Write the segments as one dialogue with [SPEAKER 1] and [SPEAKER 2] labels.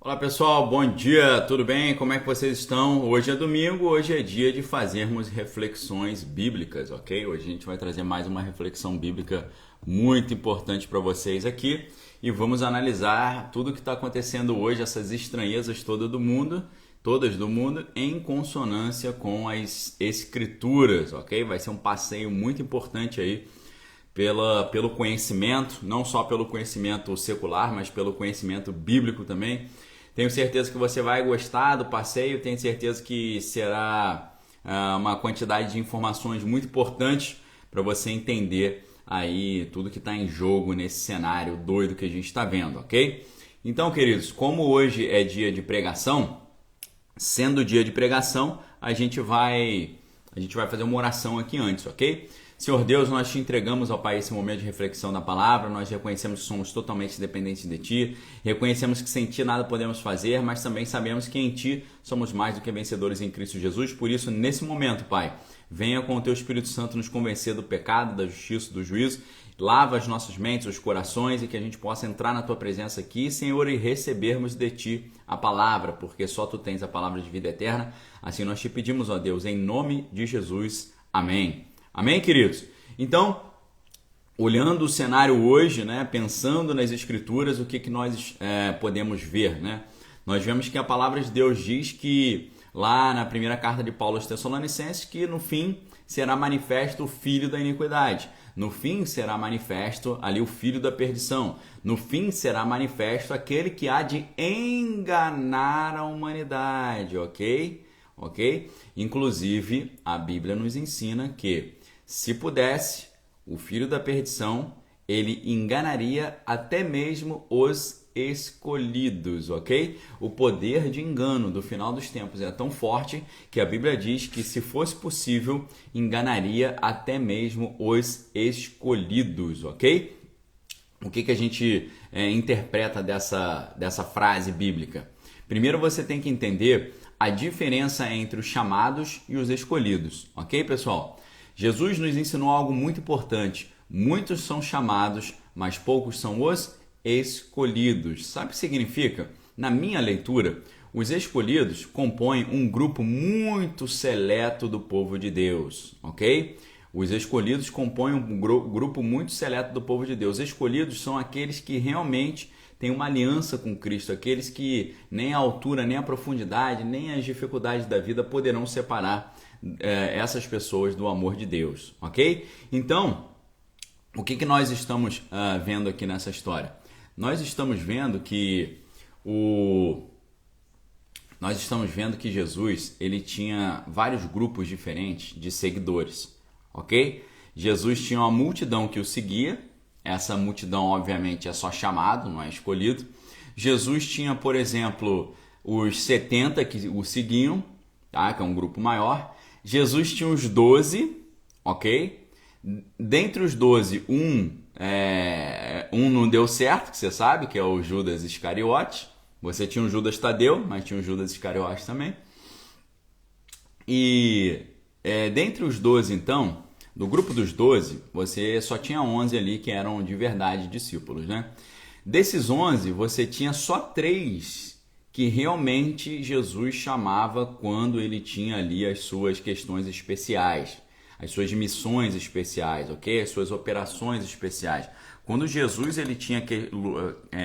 [SPEAKER 1] Olá pessoal, bom dia, tudo bem? Como é que vocês estão? Hoje é domingo, hoje é dia de fazermos reflexões bíblicas, ok? Hoje a gente vai trazer mais uma reflexão bíblica muito importante para vocês aqui e vamos analisar tudo o que está acontecendo hoje, essas estranhezas todas do mundo, em consonância com as escrituras, ok? Vai ser um passeio muito importante aí pelo conhecimento, não só pelo conhecimento secular, mas pelo conhecimento bíblico também. Tenho certeza que você vai gostar do passeio, tenho certeza que será uma quantidade de informações muito importantes para você entender aí tudo que está em jogo nesse cenário doido que a gente está vendo, ok? Então, queridos, como hoje é dia de pregação, sendo dia de pregação, a gente vai fazer uma oração aqui antes, ok? Senhor Deus, nós te entregamos, ao Pai, esse momento de reflexão da palavra, nós reconhecemos que somos totalmente dependentes de Ti, reconhecemos que sem Ti nada podemos fazer, mas também sabemos que em Ti somos mais do que vencedores em Cristo Jesus, por isso, nesse momento, Pai, venha com o Teu Espírito Santo nos convencer do pecado, da justiça, do juízo, lava as nossas mentes, os corações e que a gente possa entrar na Tua presença aqui, Senhor, e recebermos de Ti a palavra, porque só Tu tens a palavra de vida eterna, assim nós te pedimos, ó Deus, em nome de Jesus, amém. Amém, queridos? Então, olhando o cenário hoje, né, pensando nas escrituras, o que nós podemos ver, né? Nós vemos que a palavra de Deus diz que lá na primeira carta de Paulo aos Tessalonicenses que no fim será manifesto o filho da iniquidade. No fim será manifesto ali o filho da perdição. No fim será manifesto aquele que há de enganar a humanidade, ok? Ok? Inclusive, a Bíblia nos ensina que se pudesse, o filho da perdição, ele enganaria até mesmo os escolhidos, ok? O poder de engano do final dos tempos é tão forte que a Bíblia diz que, se fosse possível, enganaria até mesmo os escolhidos, ok? O que a gente interpreta dessa frase bíblica? Primeiro você tem que entender a diferença entre os chamados e os escolhidos, ok, pessoal? Jesus nos ensinou algo muito importante. Muitos são chamados, mas poucos são os escolhidos. Sabe o que significa? Na minha leitura, os escolhidos compõem um grupo muito seleto do povo de Deus, ok? Os escolhidos compõem um grupo muito seleto do povo de Deus. Os escolhidos são aqueles que realmente têm uma aliança com Cristo, aqueles que nem a altura, nem a profundidade, nem as dificuldades da vida poderão separar essas pessoas do amor de Deus, ok? Então, o que nós estamos vendo aqui nessa história? Nós estamos vendo que Jesus ele tinha vários grupos diferentes de seguidores, ok? Jesus tinha uma multidão que o seguia. Essa multidão, obviamente, é só chamado, não é escolhido. Jesus tinha, por exemplo, os 70 que o seguiam, tá? Que é um grupo maior. Jesus tinha os 12, ok? Dentre os 12, um não deu certo, que você sabe, que é o Judas Iscariote. Você tinha o Judas Tadeu, mas tinha o Judas Iscariote também. E dentre os 12, então, do grupo dos 12, você só tinha 11 ali que eram de verdade discípulos, né? Desses 11, você tinha só 3 que realmente Jesus chamava quando ele tinha ali as suas questões especiais, as suas missões especiais, ok? As suas operações especiais. Quando Jesus ele tinha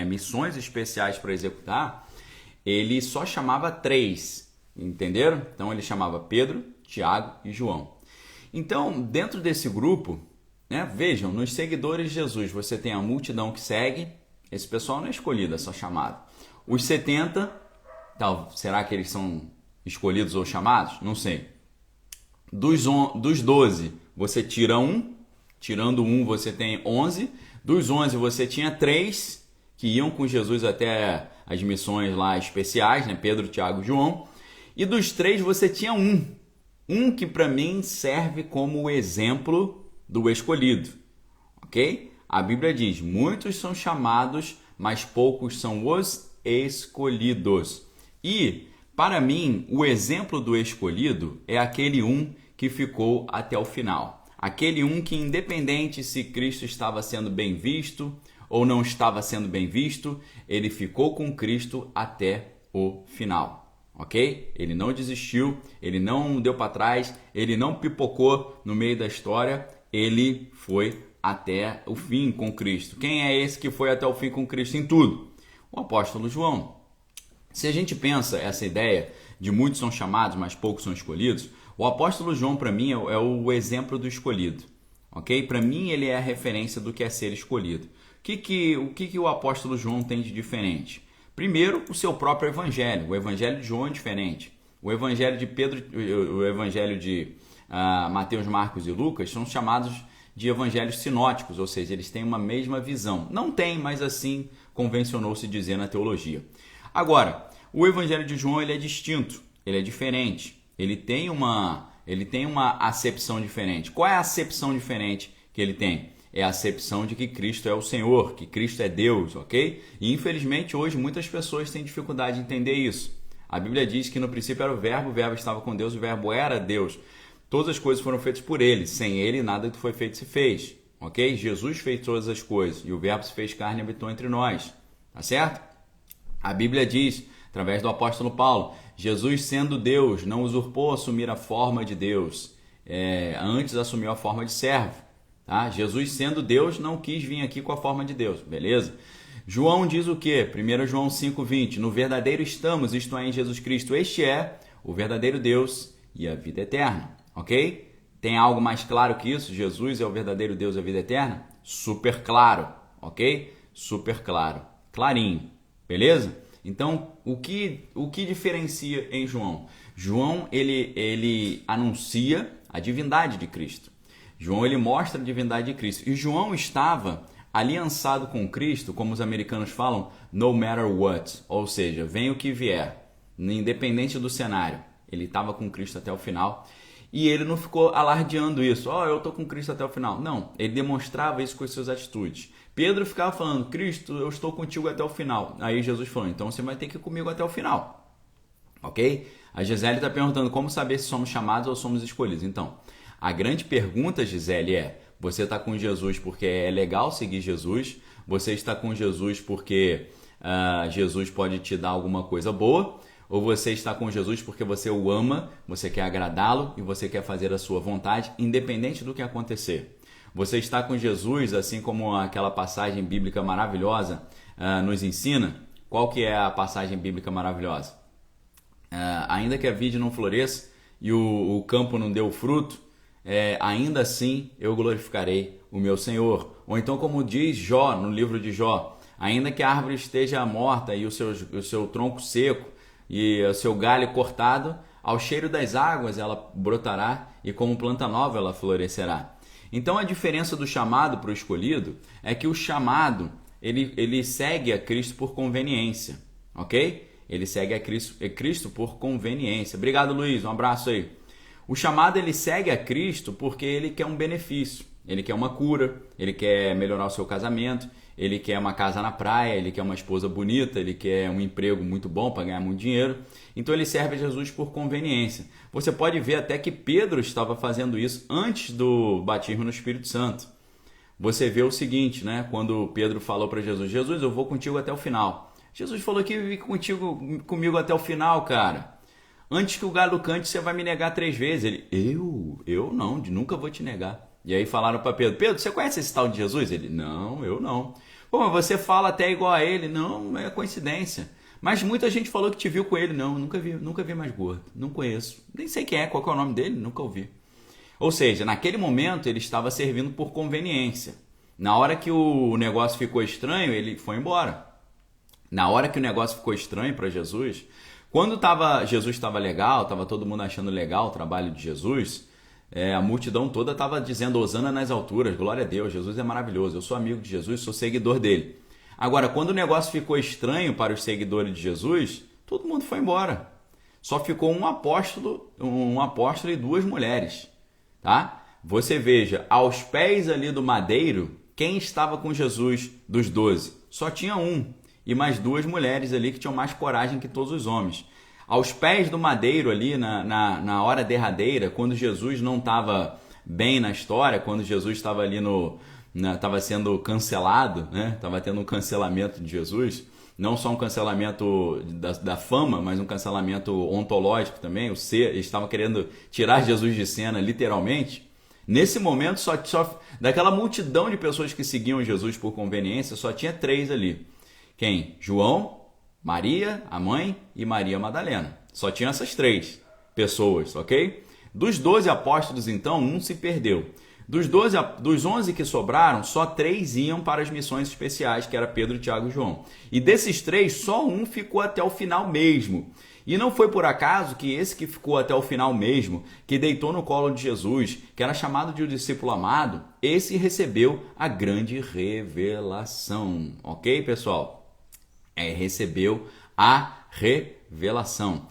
[SPEAKER 1] missões especiais para executar, ele só chamava 3, entenderam? Então ele chamava Pedro, Tiago e João. Então, dentro desse grupo, né, vejam, nos seguidores de Jesus, você tem a multidão que segue, esse pessoal não é escolhido, é só chamado. Os 70, será que eles são escolhidos ou chamados? Não sei. Dos 12, você tira um, tirando um você tem 11. Dos 11, você tinha 3 que iam com Jesus até as missões lá especiais, né, Pedro, Tiago e João. E dos 3, você tinha um que para mim serve como o exemplo do escolhido, ok? A Bíblia diz, muitos são chamados, mas poucos são os escolhidos. E, para mim, o exemplo do escolhido é aquele um que ficou até o final. Aquele um que, independente se Cristo estava sendo bem visto ou não estava sendo bem visto, ele ficou com Cristo até o final, ok? Ele não desistiu, ele não deu para trás, ele não pipocou no meio da história, ele foi até o fim com Cristo. Quem é esse que foi até o fim com Cristo em tudo? O apóstolo João. Se a gente pensa essa ideia de muitos são chamados, mas poucos são escolhidos, o apóstolo João, para mim, é o exemplo do escolhido. Ok? Para mim, ele é a referência do que é ser escolhido. O que o apóstolo João tem de diferente? Primeiro, o seu próprio evangelho. O evangelho de João é diferente. O evangelho de Pedro, o evangelho de Mateus, Marcos e Lucas são chamados de evangelhos sinóticos, ou seja, eles têm uma mesma visão. Não tem, mas assim convencionou-se dizer na teologia. Agora, o evangelho de João ele é distinto, ele é diferente, ele tem uma acepção diferente. Qual é a acepção diferente que ele tem? É a acepção de que Cristo é o Senhor, que Cristo é Deus, ok? E infelizmente hoje muitas pessoas têm dificuldade de entender isso. A Bíblia diz que no princípio era o Verbo estava com Deus, o Verbo era Deus. Todas as coisas foram feitas por ele, sem ele nada que foi feito se fez, ok? Jesus fez todas as coisas e o Verbo se fez carne e habitou entre nós, tá certo? A Bíblia diz, através do apóstolo Paulo, Jesus sendo Deus, não usurpou assumir a forma de Deus, antes assumiu a forma de servo, tá? Jesus sendo Deus não quis vir aqui com a forma de Deus, beleza? João diz o quê? 1 João 5,20, no verdadeiro estamos, isto é, em Jesus Cristo, este é o verdadeiro Deus e a vida eterna. Ok? Tem algo mais claro que isso? Jesus é o verdadeiro Deus e a vida eterna? Super claro, ok? Super claro, clarinho, beleza? Então, o que diferencia em João? João, ele anuncia a divindade de Cristo. João, ele mostra a divindade de Cristo. E João estava aliançado com Cristo, como os americanos falam, no matter what, ou seja, vem o que vier, independente do cenário. Ele estava com Cristo até o final. E ele não ficou alardeando isso. Eu estou com Cristo até o final. Não, ele demonstrava isso com as suas atitudes. Pedro ficava falando, Cristo, eu estou contigo até o final. Aí Jesus falou, então você vai ter que ir comigo até o final. Ok? A Gisele está perguntando como saber se somos chamados ou somos escolhidos. Então, a grande pergunta, Gisele, você está com Jesus porque é legal seguir Jesus? Você está com Jesus porque Jesus pode te dar alguma coisa boa? Ou você está com Jesus porque você o ama, você quer agradá-lo e você quer fazer a sua vontade, independente do que acontecer. Você está com Jesus, assim como aquela passagem bíblica maravilhosa nos ensina. Qual que é a passagem bíblica maravilhosa? Ainda que a vide não floresça e o campo não dê o fruto, ainda assim eu glorificarei o meu Senhor. Ou então como diz Jó, no livro de Jó, ainda que a árvore esteja morta e o seu tronco seco, e o seu galho cortado, ao cheiro das águas ela brotará e como planta nova ela florescerá. Então a diferença do chamado para o escolhido é que o chamado ele segue a Cristo por conveniência, ok? Ele segue a Cristo por conveniência. Obrigado, Luiz, um abraço aí. O chamado ele segue a Cristo porque ele quer um benefício, ele quer uma cura, ele quer melhorar o seu casamento, ele quer uma casa na praia, ele quer uma esposa bonita, ele quer um emprego muito bom para ganhar muito dinheiro. Então ele serve a Jesus por conveniência. Você pode ver até que Pedro estava fazendo isso antes do batismo no Espírito Santo. Você vê o seguinte, né? Quando Pedro falou para Jesus, Jesus, eu vou contigo até o final. Jesus falou que ia comigo até o final, cara. Antes que o galo cante, você vai me negar 3 vezes. Ele, eu não, nunca vou te negar. E aí falaram para Pedro, Pedro, você conhece esse tal de Jesus? Ele, não, eu não. Pô, mas você fala até igual a ele. Não, é coincidência. Mas muita gente falou que te viu com ele. Não, nunca vi mais gordo. Não conheço. Nem sei quem é, qual que é o nome dele, nunca ouvi. Ou seja, naquele momento ele estava servindo por conveniência. Na hora que o negócio ficou estranho, ele foi embora. Na hora que o negócio ficou estranho para Jesus, quando Jesus estava legal, estava todo mundo achando legal o trabalho de Jesus, a multidão toda estava dizendo Hosana nas alturas, glória a Deus, Jesus é maravilhoso, eu sou amigo de Jesus, sou seguidor dele. Agora, quando o negócio ficou estranho para os seguidores de Jesus, todo mundo foi embora. Só ficou um apóstolo e 2 mulheres. Tá? Você veja, aos pés ali do madeiro, quem estava com Jesus dos 12? Só tinha um. E mais 2 mulheres ali que tinham mais coragem que todos os homens. Aos pés do madeiro ali, na hora derradeira, quando Jesus não estava bem na história, quando Jesus estava ali estava sendo cancelado, né? Estava tendo um cancelamento de Jesus, não só um cancelamento da fama, mas um cancelamento ontológico também. Eles estavam querendo tirar Jesus de cena, literalmente. Nesse momento, só daquela multidão de pessoas que seguiam Jesus por conveniência, só tinha 3 ali. Quem? João, Maria, a mãe, e Maria Madalena. Só tinha essas 3 pessoas, ok? Dos 12 apóstolos, então, um se perdeu. Dos 11 que sobraram, só 3 iam para as missões especiais, que era Pedro, Tiago e João. E desses 3, só um ficou até o final mesmo. E não foi por acaso que esse que ficou até o final mesmo, que deitou no colo de Jesus, que era chamado de o discípulo amado, esse recebeu a grande revelação. Ok, pessoal? Recebeu a revelação.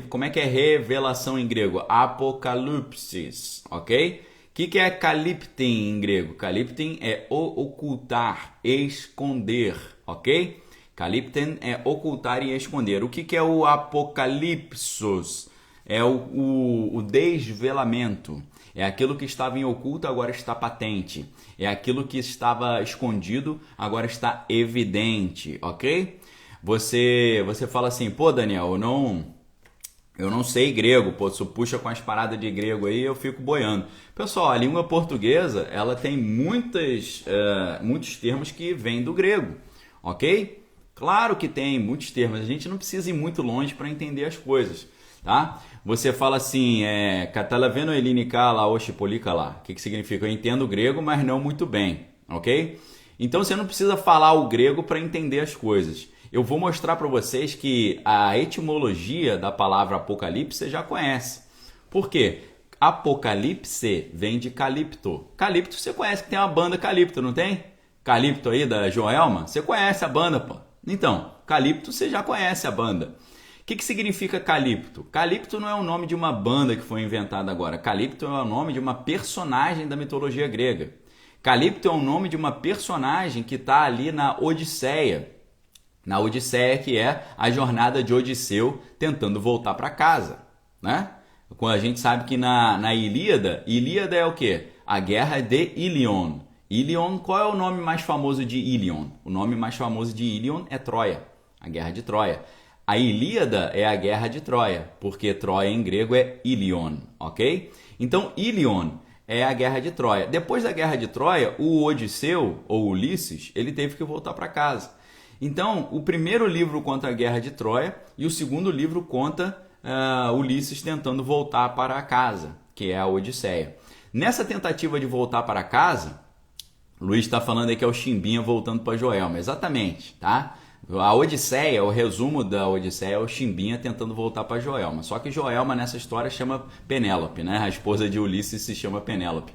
[SPEAKER 1] Como é que é revelação em grego? Apocalipsis, ok? O que é kaliptin em grego? Kaliptin é ocultar, esconder, ok? Kalipten é ocultar e esconder. O que é o apocalipsos? É o desvelamento. É aquilo que estava em oculto, agora está patente. É aquilo que estava escondido, agora está evidente, ok? Você fala assim, pô, Daniel, eu não sei grego, pô, se puxa com as paradas de grego aí, eu fico boiando. Pessoal, a língua portuguesa, ela tem muitos termos que vêm do grego, ok? Claro que tem muitos termos, a gente não precisa ir muito longe para entender as coisas, tá? Você fala assim, catalaveno elinica la oxipolica lá. O que significa? Eu entendo o grego, mas não muito bem, ok? Então você não precisa falar o grego para entender as coisas. Eu vou mostrar para vocês que a etimologia da palavra apocalipse você já conhece. Por quê? Apocalipse vem de calipto. Calipto você conhece, que tem uma banda Calipto, não tem? Calipto aí da Joelma, você conhece a banda, pô. Então, Calipto você já conhece a banda. O que significa Calipto? Calipto não é o nome de uma banda que foi inventada agora. Calipto é o nome de uma personagem da mitologia grega. Calipto é o nome de uma personagem que está ali na Odisseia. Na Odisseia, que é a jornada de Odisseu tentando voltar para casa, né? Quando a gente sabe que na Ilíada é o quê? A guerra de Ilion. Ilion, qual é o nome mais famoso de Ilion? O nome mais famoso de Ilion é Troia, a guerra de Troia. A Ilíada é a guerra de Troia, porque Troia em grego é Ilion, ok? Então, Ilion é a guerra de Troia. Depois da guerra de Troia, o Odisseu, ou Ulisses, ele teve que voltar para casa. Então, o primeiro livro conta a guerra de Troia e o segundo livro conta Ulisses tentando voltar para casa, que é a Odisseia. Nessa tentativa de voltar para casa, Luiz está falando aí que é o Chimbinha voltando para Joelma, exatamente, tá? A Odisseia, o resumo da Odisseia é o Chimbinha tentando voltar para Joelma. Só que Joelma nessa história chama Penélope, né? A esposa de Ulisses se chama Penélope.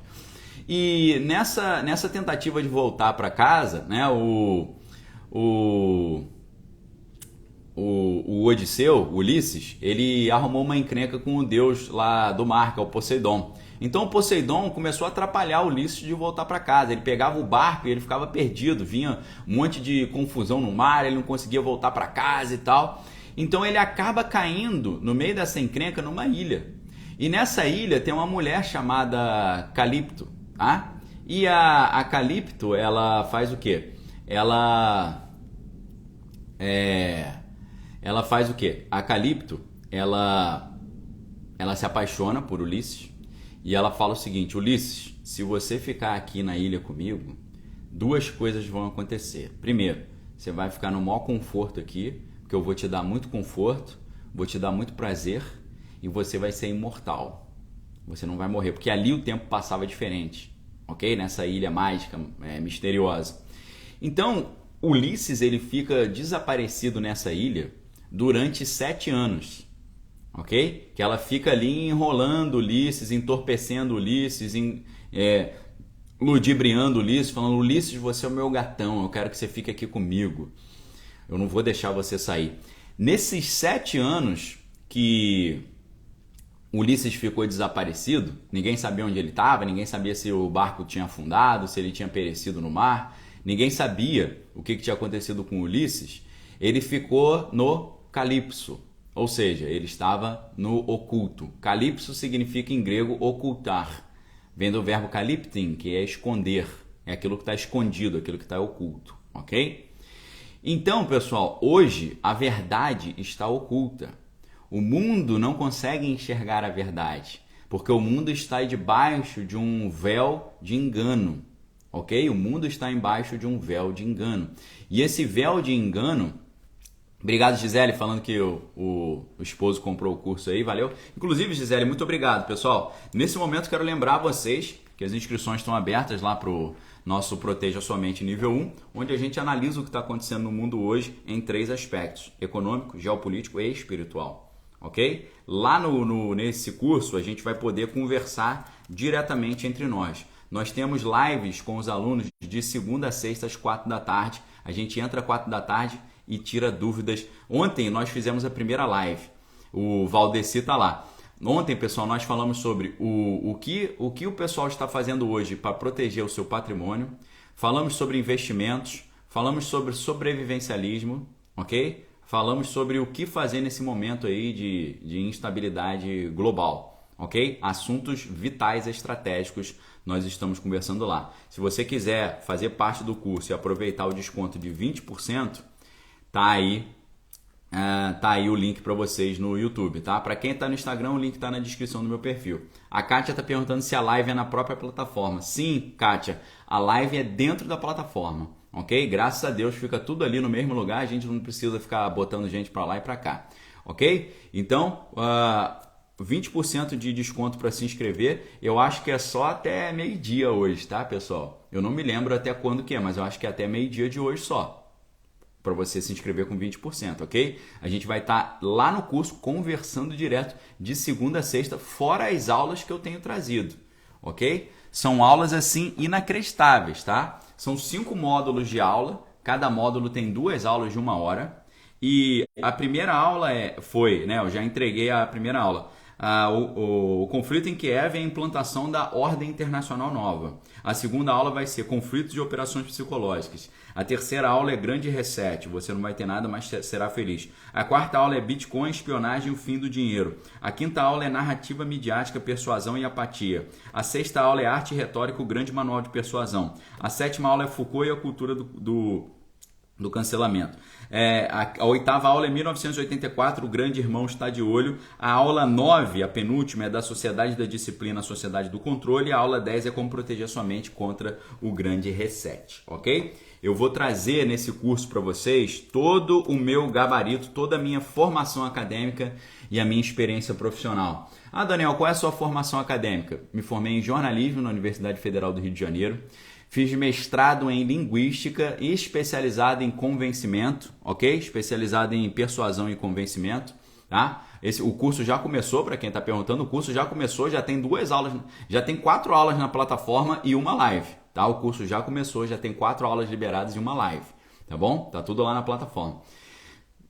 [SPEAKER 1] E nessa tentativa de voltar para casa, né? O Odisseu, Ulisses, ele arrumou uma encrenca com o deus lá do mar, que é o Poseidon. Então o Poseidon começou a atrapalhar o Ulisses de voltar para casa. Ele pegava o barco e ele ficava perdido, vinha um monte de confusão no mar, ele não conseguia voltar para casa e tal. Então ele acaba caindo no meio dessa encrenca numa ilha. E nessa ilha tem uma mulher chamada Calipto, tá? E a Calipto, ela faz o quê? Ela faz o quê? A Calipto, ela se apaixona por Ulisses e ela fala o seguinte: Ulisses, se você ficar aqui na ilha comigo, 2 coisas vão acontecer. Primeiro, você vai ficar no maior conforto aqui, porque eu vou te dar muito conforto, vou te dar muito prazer e você vai ser imortal. Você não vai morrer, porque ali o tempo passava diferente, ok? Nessa ilha mágica, misteriosa. Então, Ulisses ele fica desaparecido nessa ilha durante 7 anos, ok? Que ela fica ali enrolando Ulisses, entorpecendo Ulisses, ludibriando Ulisses, falando: Ulisses, você é o meu gatão, eu quero que você fique aqui comigo, eu não vou deixar você sair. Nesses 7 anos que Ulisses ficou desaparecido, ninguém sabia onde ele estava, ninguém sabia se o barco tinha afundado, se ele tinha perecido no mar, ninguém sabia o que tinha acontecido com Ulisses. Ele ficou no Calipso, ou seja, ele estava no oculto. Calipso significa em grego ocultar, vem do verbo kaliptin, que é esconder, É aquilo que está escondido, aquilo que está oculto, ok? Então, pessoal, hoje a verdade está oculta. O mundo não consegue enxergar a verdade, porque o mundo está debaixo de um véu de engano, ok? O mundo está embaixo de um véu de engano. E esse véu de engano... Obrigado, Gisele, falando que o esposo comprou o curso aí, valeu. Inclusive, Gisele, muito obrigado, pessoal. Nesse momento, quero lembrar vocês que as inscrições estão abertas lá para o nosso Proteja Sua Mente nível 1, onde a gente analisa o que está acontecendo no mundo hoje em 3 aspectos: econômico, geopolítico e espiritual, ok? Lá nesse curso, a gente vai poder conversar diretamente entre nós. Nós temos lives com os alunos de segunda a sexta às 4 da tarde. A gente entra às 4 da tarde e tira dúvidas. Ontem nós fizemos a primeira live, o Valdeci está lá. Ontem, pessoal, nós falamos sobre o que o pessoal está fazendo hoje para proteger o seu patrimônio, falamos sobre investimentos, falamos sobre sobrevivencialismo, ok? Falamos sobre o que fazer nesse momento aí de instabilidade global, ok? Assuntos vitais estratégicos nós estamos conversando lá. Se você quiser fazer parte do curso e aproveitar o desconto de 20%, tá aí o link para vocês no YouTube, tá? Para quem está no Instagram, o link está na descrição do meu perfil. A Kátia está perguntando se a live é na própria plataforma. Sim, Kátia, a live é dentro da plataforma, ok? Graças a Deus fica tudo ali no mesmo lugar, a gente não precisa ficar botando gente para lá e para cá, ok? Então, 20% de desconto para se inscrever, eu acho que é só até meio-dia hoje, tá, pessoal? Eu não me lembro até quando que é, mas eu acho que é até meio-dia de hoje só, para você se inscrever com 20%, ok? A gente vai estar lá no curso conversando direto de segunda a sexta, fora as aulas que eu tenho trazido, ok? São aulas assim inacreditáveis, tá? São 5 módulos de aula, cada módulo tem 2 aulas de 1 hora, e a primeira aula foi, né? Eu já entreguei a primeira aula. O conflito em Kiev é a implantação da ordem internacional nova. A segunda aula vai ser conflitos de operações psicológicas. A terceira aula é grande reset, você não vai ter nada, mas será feliz. A quarta aula é Bitcoin, espionagem e o fim do dinheiro. A quinta aula é narrativa midiática, persuasão e apatia. A sexta aula é arte e retórica, o grande manual de persuasão. A sétima aula é Foucault e a cultura do cancelamento. A oitava aula é 1984, o grande irmão está de olho. A aula 9, a penúltima, é da sociedade da disciplina, a sociedade do controle. E a aula 10 é como proteger sua mente contra o grande reset, ok? Eu vou trazer nesse curso para vocês todo o meu gabarito, toda a minha formação acadêmica e a minha experiência profissional. Ah, Daniel, qual é a sua formação acadêmica? Me formei em jornalismo na Universidade Federal do Rio de Janeiro. Fiz mestrado em linguística e especializado em convencimento, ok? Especializado em persuasão e convencimento, tá? O curso já começou, para quem está perguntando, o curso já começou, já tem 2 aulas, já tem 4 aulas na plataforma e uma live, tá? O curso já começou, já tem 4 aulas liberadas e uma live, tá bom? Tá tudo lá na plataforma.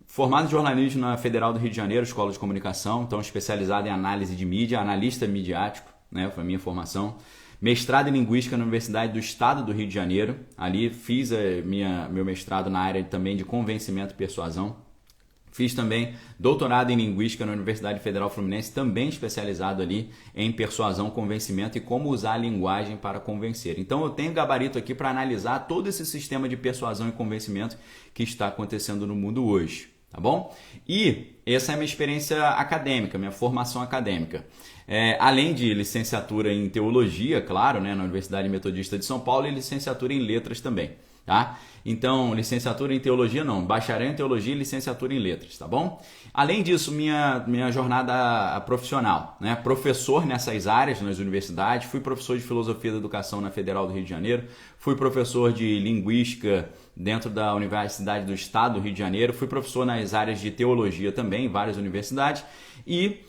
[SPEAKER 1] Formado em jornalismo na Federal do Rio de Janeiro, Escola de Comunicação, então especializado em análise de mídia, analista midiático, né? Foi a minha formação. Mestrado em Linguística na Universidade do Estado do Rio de Janeiro. Ali fiz meu mestrado na área também de convencimento e persuasão. Fiz também doutorado em Linguística na Universidade Federal Fluminense, também especializado ali em persuasão, convencimento e como usar a linguagem para convencer. Então eu tenho gabarito aqui para analisar todo esse sistema de persuasão e convencimento que está acontecendo no mundo hoje, tá bom? E essa é a minha experiência acadêmica, minha formação acadêmica. Além de licenciatura em teologia, claro, né, na Universidade Metodista de São Paulo, e licenciatura em letras também, tá? Então, licenciatura em teologia não, bacharel em teologia e licenciatura em letras, tá bom? Além disso, minha jornada profissional, né? Professor nessas áreas nas universidades, fui professor de filosofia da educação na Federal do Rio de Janeiro, fui professor de linguística dentro da Universidade do Estado do Rio de Janeiro, fui professor nas áreas de teologia também, em várias universidades, e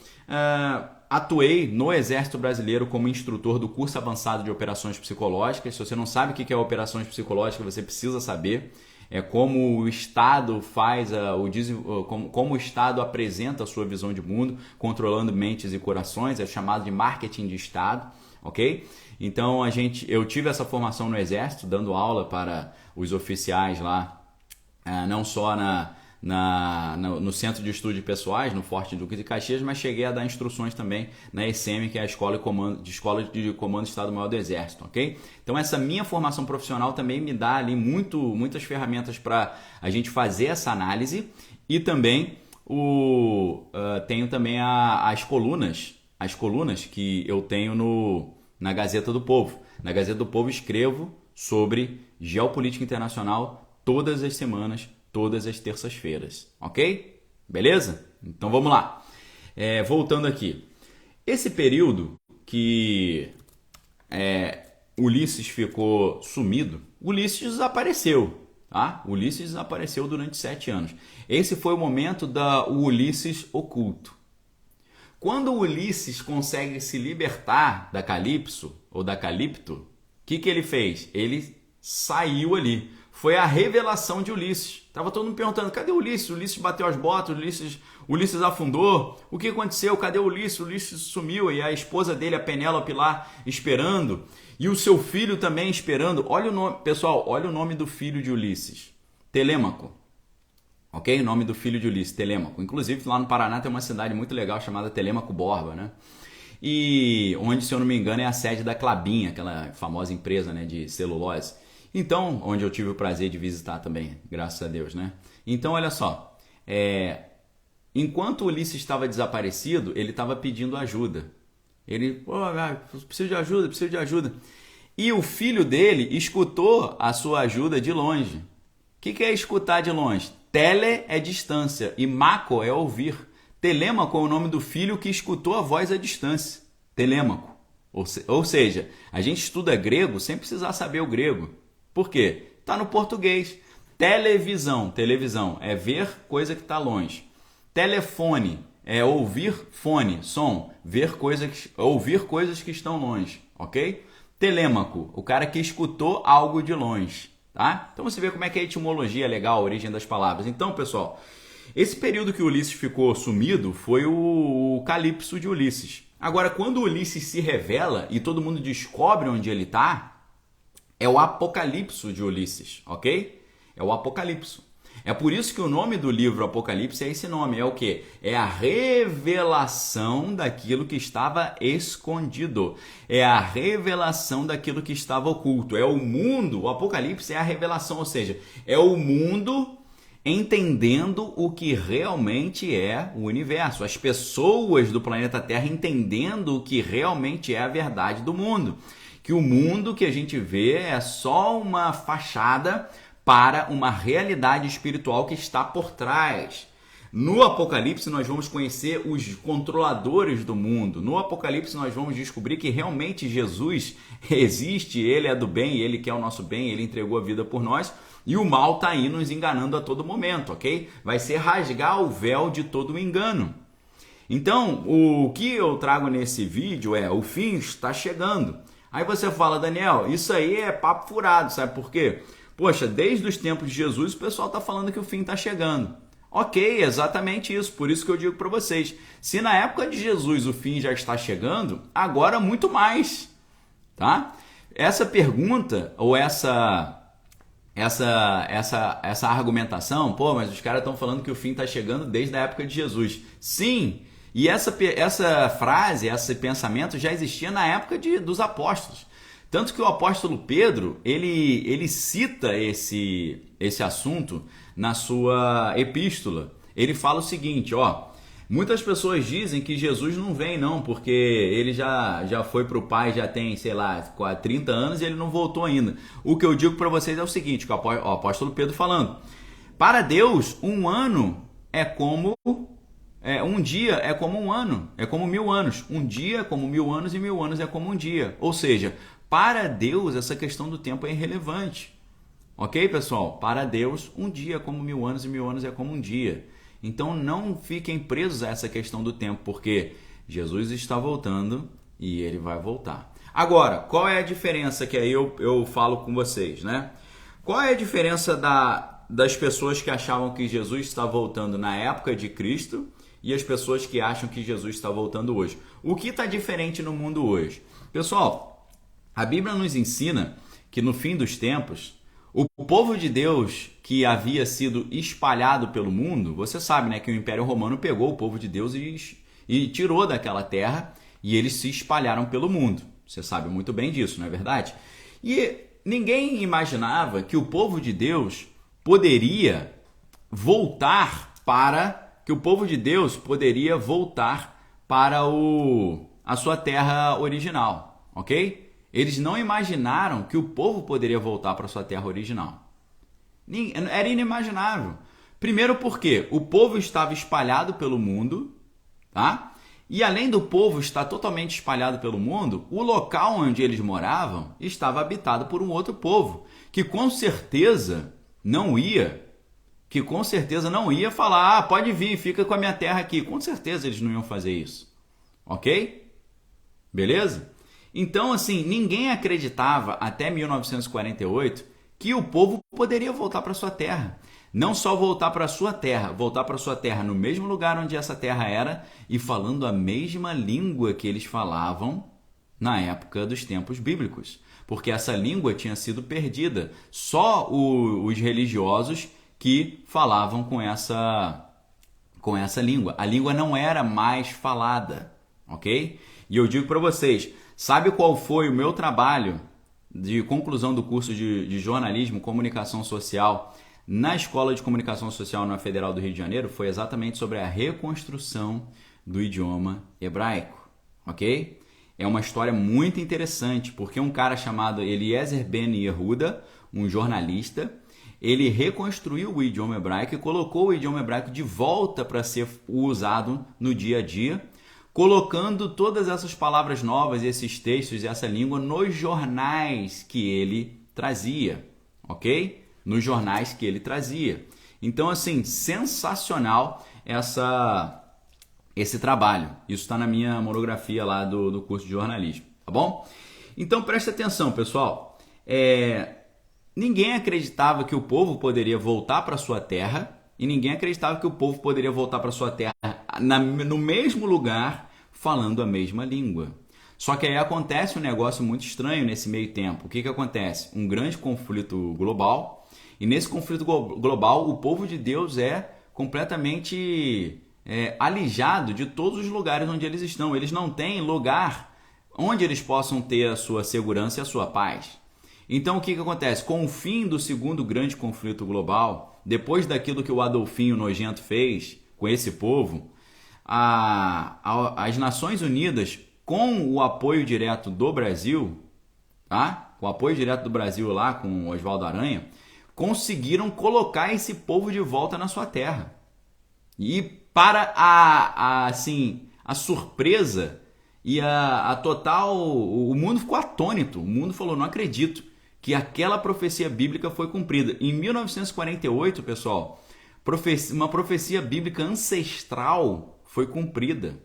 [SPEAKER 1] atuei no Exército Brasileiro como instrutor do curso avançado de operações psicológicas. Se você não sabe o que é operações psicológicas, você precisa saber. É como o Estado faz, como o Estado apresenta a sua visão de mundo, controlando mentes e corações, é chamado de marketing de Estado, ok? Então eu tive essa formação no Exército, dando aula para os oficiais lá, não só no Centro de Estudos Pessoais, no Forte Duque de Caxias, mas cheguei a dar instruções também na ECM, que é a Escola de Comando Estado-Maior do Exército, ok? Então essa minha formação profissional também me dá ali muitas ferramentas para a gente fazer essa análise, e também tenho também as colunas que eu tenho na Gazeta do Povo. Na Gazeta do Povo escrevo sobre geopolítica internacional todas as semanas, todas as terças-feiras, ok? Beleza? Então vamos lá. Voltando aqui. Esse período que Ulisses ficou sumido, Ulisses desapareceu, tá? Ulisses desapareceu durante 7 anos. Esse foi o momento do Ulisses oculto. Quando Ulisses consegue se libertar da Calipso, ou da Calipto, o que ele fez? Ele saiu ali. Foi a revelação de Ulisses. Tava todo mundo perguntando, cadê Ulisses? Ulisses bateu as botas, Ulisses afundou. O que aconteceu? Cadê Ulisses? Ulisses sumiu, e a esposa dele, a Penélope, lá esperando. E o seu filho também esperando. Olha o nome, pessoal, olha o nome do filho de Ulisses. Telêmaco. Ok? O nome do filho de Ulisses, Telêmaco. Inclusive, lá no Paraná tem uma cidade muito legal chamada Telêmaco Borba, né? E onde, se eu não me engano, é a sede da Klabin, aquela famosa empresa, né, de celulose. Então, onde eu tive o prazer de visitar também, graças a Deus, né? Então, olha só, enquanto Ulisses estava desaparecido, ele estava pedindo ajuda. Ele, preciso de ajuda. E o filho dele escutou a sua ajuda de longe. O que é escutar de longe? Tele é distância e maco é ouvir. Telêmaco é o nome do filho que escutou a voz à distância. Telêmaco. Ou seja, a gente estuda grego sem precisar saber o grego. Por quê? Está no português. Televisão é ver coisa que está longe. Telefone é ouvir fone, som, ouvir coisas que estão longe, ok? Telêmaco, o cara que escutou algo de longe, tá? Então você vê como é que a etimologia é legal, a origem das palavras. Então, pessoal, esse período que Ulisses ficou sumido foi o Calipso de Ulisses. Agora, quando Ulisses se revela e todo mundo descobre onde ele está, é o Apocalipse de Ulisses, ok? É o Apocalipse. É por isso que o nome do livro Apocalipse é esse nome. É o quê? É a revelação daquilo que estava escondido. É a revelação daquilo que estava oculto. É o mundo, o Apocalipse é a revelação, ou seja, é o mundo entendendo o que realmente é o universo. As pessoas do planeta Terra entendendo o que realmente é a verdade do mundo. Que o mundo que a gente vê é só uma fachada para uma realidade espiritual que está por trás. No Apocalipse nós vamos conhecer os controladores do mundo. No Apocalipse nós vamos descobrir que realmente Jesus existe, ele é do bem, ele quer o nosso bem, ele entregou a vida por nós, e o mal está aí nos enganando a todo momento, ok? Vai ser rasgar o véu de todo o engano. Então, o que eu trago nesse vídeo é: o fim está chegando. Aí você fala, Daniel, isso aí é papo furado, sabe por quê? Poxa, desde os tempos de Jesus o pessoal está falando que o fim está chegando. Ok, exatamente isso, por isso que eu digo para vocês, se na época de Jesus o fim já está chegando, agora muito mais, tá? Essa pergunta ou essa argumentação, pô, mas os caras estão falando que o fim está chegando desde a época de Jesus. Sim, e essa frase, esse pensamento já existia na época dos apóstolos. Tanto que o apóstolo Pedro, ele cita esse assunto na sua epístola. Ele fala o seguinte, ó: muitas pessoas dizem que Jesus não vem não, porque ele já foi para o Pai, já tem, sei lá, 30 anos e ele não voltou ainda. O que eu digo para vocês é o seguinte, o apóstolo Pedro falando: para Deus, um ano é como... um dia é como um ano, é como 1000 anos. Um dia é como 1000 anos e 1000 anos é como um dia. Ou seja, para Deus essa questão do tempo é irrelevante. Ok, pessoal? Para Deus, um dia é como 1000 anos e 1000 anos é como um dia. Então não fiquem presos a essa questão do tempo, porque Jesus está voltando e ele vai voltar. Agora, qual é a diferença que aí eu falo com vocês, né? Qual é a diferença das pessoas que achavam que Jesus está voltando na época de Cristo e as pessoas que acham que Jesus está voltando hoje? O que está diferente no mundo hoje? Pessoal, a Bíblia nos ensina que no fim dos tempos O povo de Deus que havia sido espalhado pelo mundo, você sabe, né, que o Império Romano pegou o povo de Deus e tirou daquela terra e eles se espalharam pelo mundo. Você sabe muito bem disso, não é verdade? E ninguém imaginava que o povo de Deus poderia voltar para a sua terra original, ok? Eles não imaginaram que o povo poderia voltar para sua terra original. Era inimaginável. Primeiro porque o povo estava espalhado pelo mundo, tá? E além do povo estar totalmente espalhado pelo mundo, o local onde eles moravam estava habitado por um outro povo, que com certeza não ia falar, pode vir, fica com a minha terra aqui. Com certeza eles não iam fazer isso. Ok? Beleza? Então, assim, ninguém acreditava até 1948 que o povo poderia voltar para sua terra. Não só voltar para sua terra no mesmo lugar onde essa terra era e falando a mesma língua que eles falavam na época dos tempos bíblicos. Porque essa língua tinha sido perdida. Só os religiosos que falavam com essa língua. A língua não era mais falada, ok? E eu digo para vocês, sabe qual foi o meu trabalho de conclusão do curso de jornalismo, comunicação social na Escola de Comunicação Social na Federal do Rio de Janeiro? Foi exatamente sobre a reconstrução do idioma hebraico, ok? É uma história muito interessante, porque um cara chamado Eliezer Ben Yehuda, um jornalista, ele reconstruiu o idioma hebraico e colocou o idioma hebraico de volta para ser usado no dia a dia, colocando todas essas palavras novas, esses textos e essa língua nos jornais que ele trazia, ok? Nos jornais que ele trazia. Então, assim, sensacional esse trabalho. Isso está na minha monografia lá do curso de jornalismo, tá bom? Então, preste atenção, pessoal. Ninguém acreditava que o povo poderia voltar para sua terra e ninguém acreditava que o povo poderia voltar para sua terra no mesmo lugar, falando a mesma língua. Só que aí acontece um negócio muito estranho nesse meio tempo. O que acontece? Um grande conflito global, e nesse conflito global o povo de Deus é completamente alijado de todos os lugares onde eles estão. Eles não têm lugar onde eles possam ter a sua segurança e a sua paz. Então o que acontece? Com o fim do segundo grande conflito global, depois daquilo que o Adolfinho nojento fez com esse povo, as Nações Unidas, com o apoio direto do Brasil, tá? Com o apoio direto do Brasil lá com Oswaldo Aranha, conseguiram colocar esse povo de volta na sua terra. E para a surpresa e a total... O mundo ficou atônito. O mundo falou, não acredito que aquela profecia bíblica foi cumprida. Em 1948, pessoal, uma profecia bíblica ancestral foi cumprida.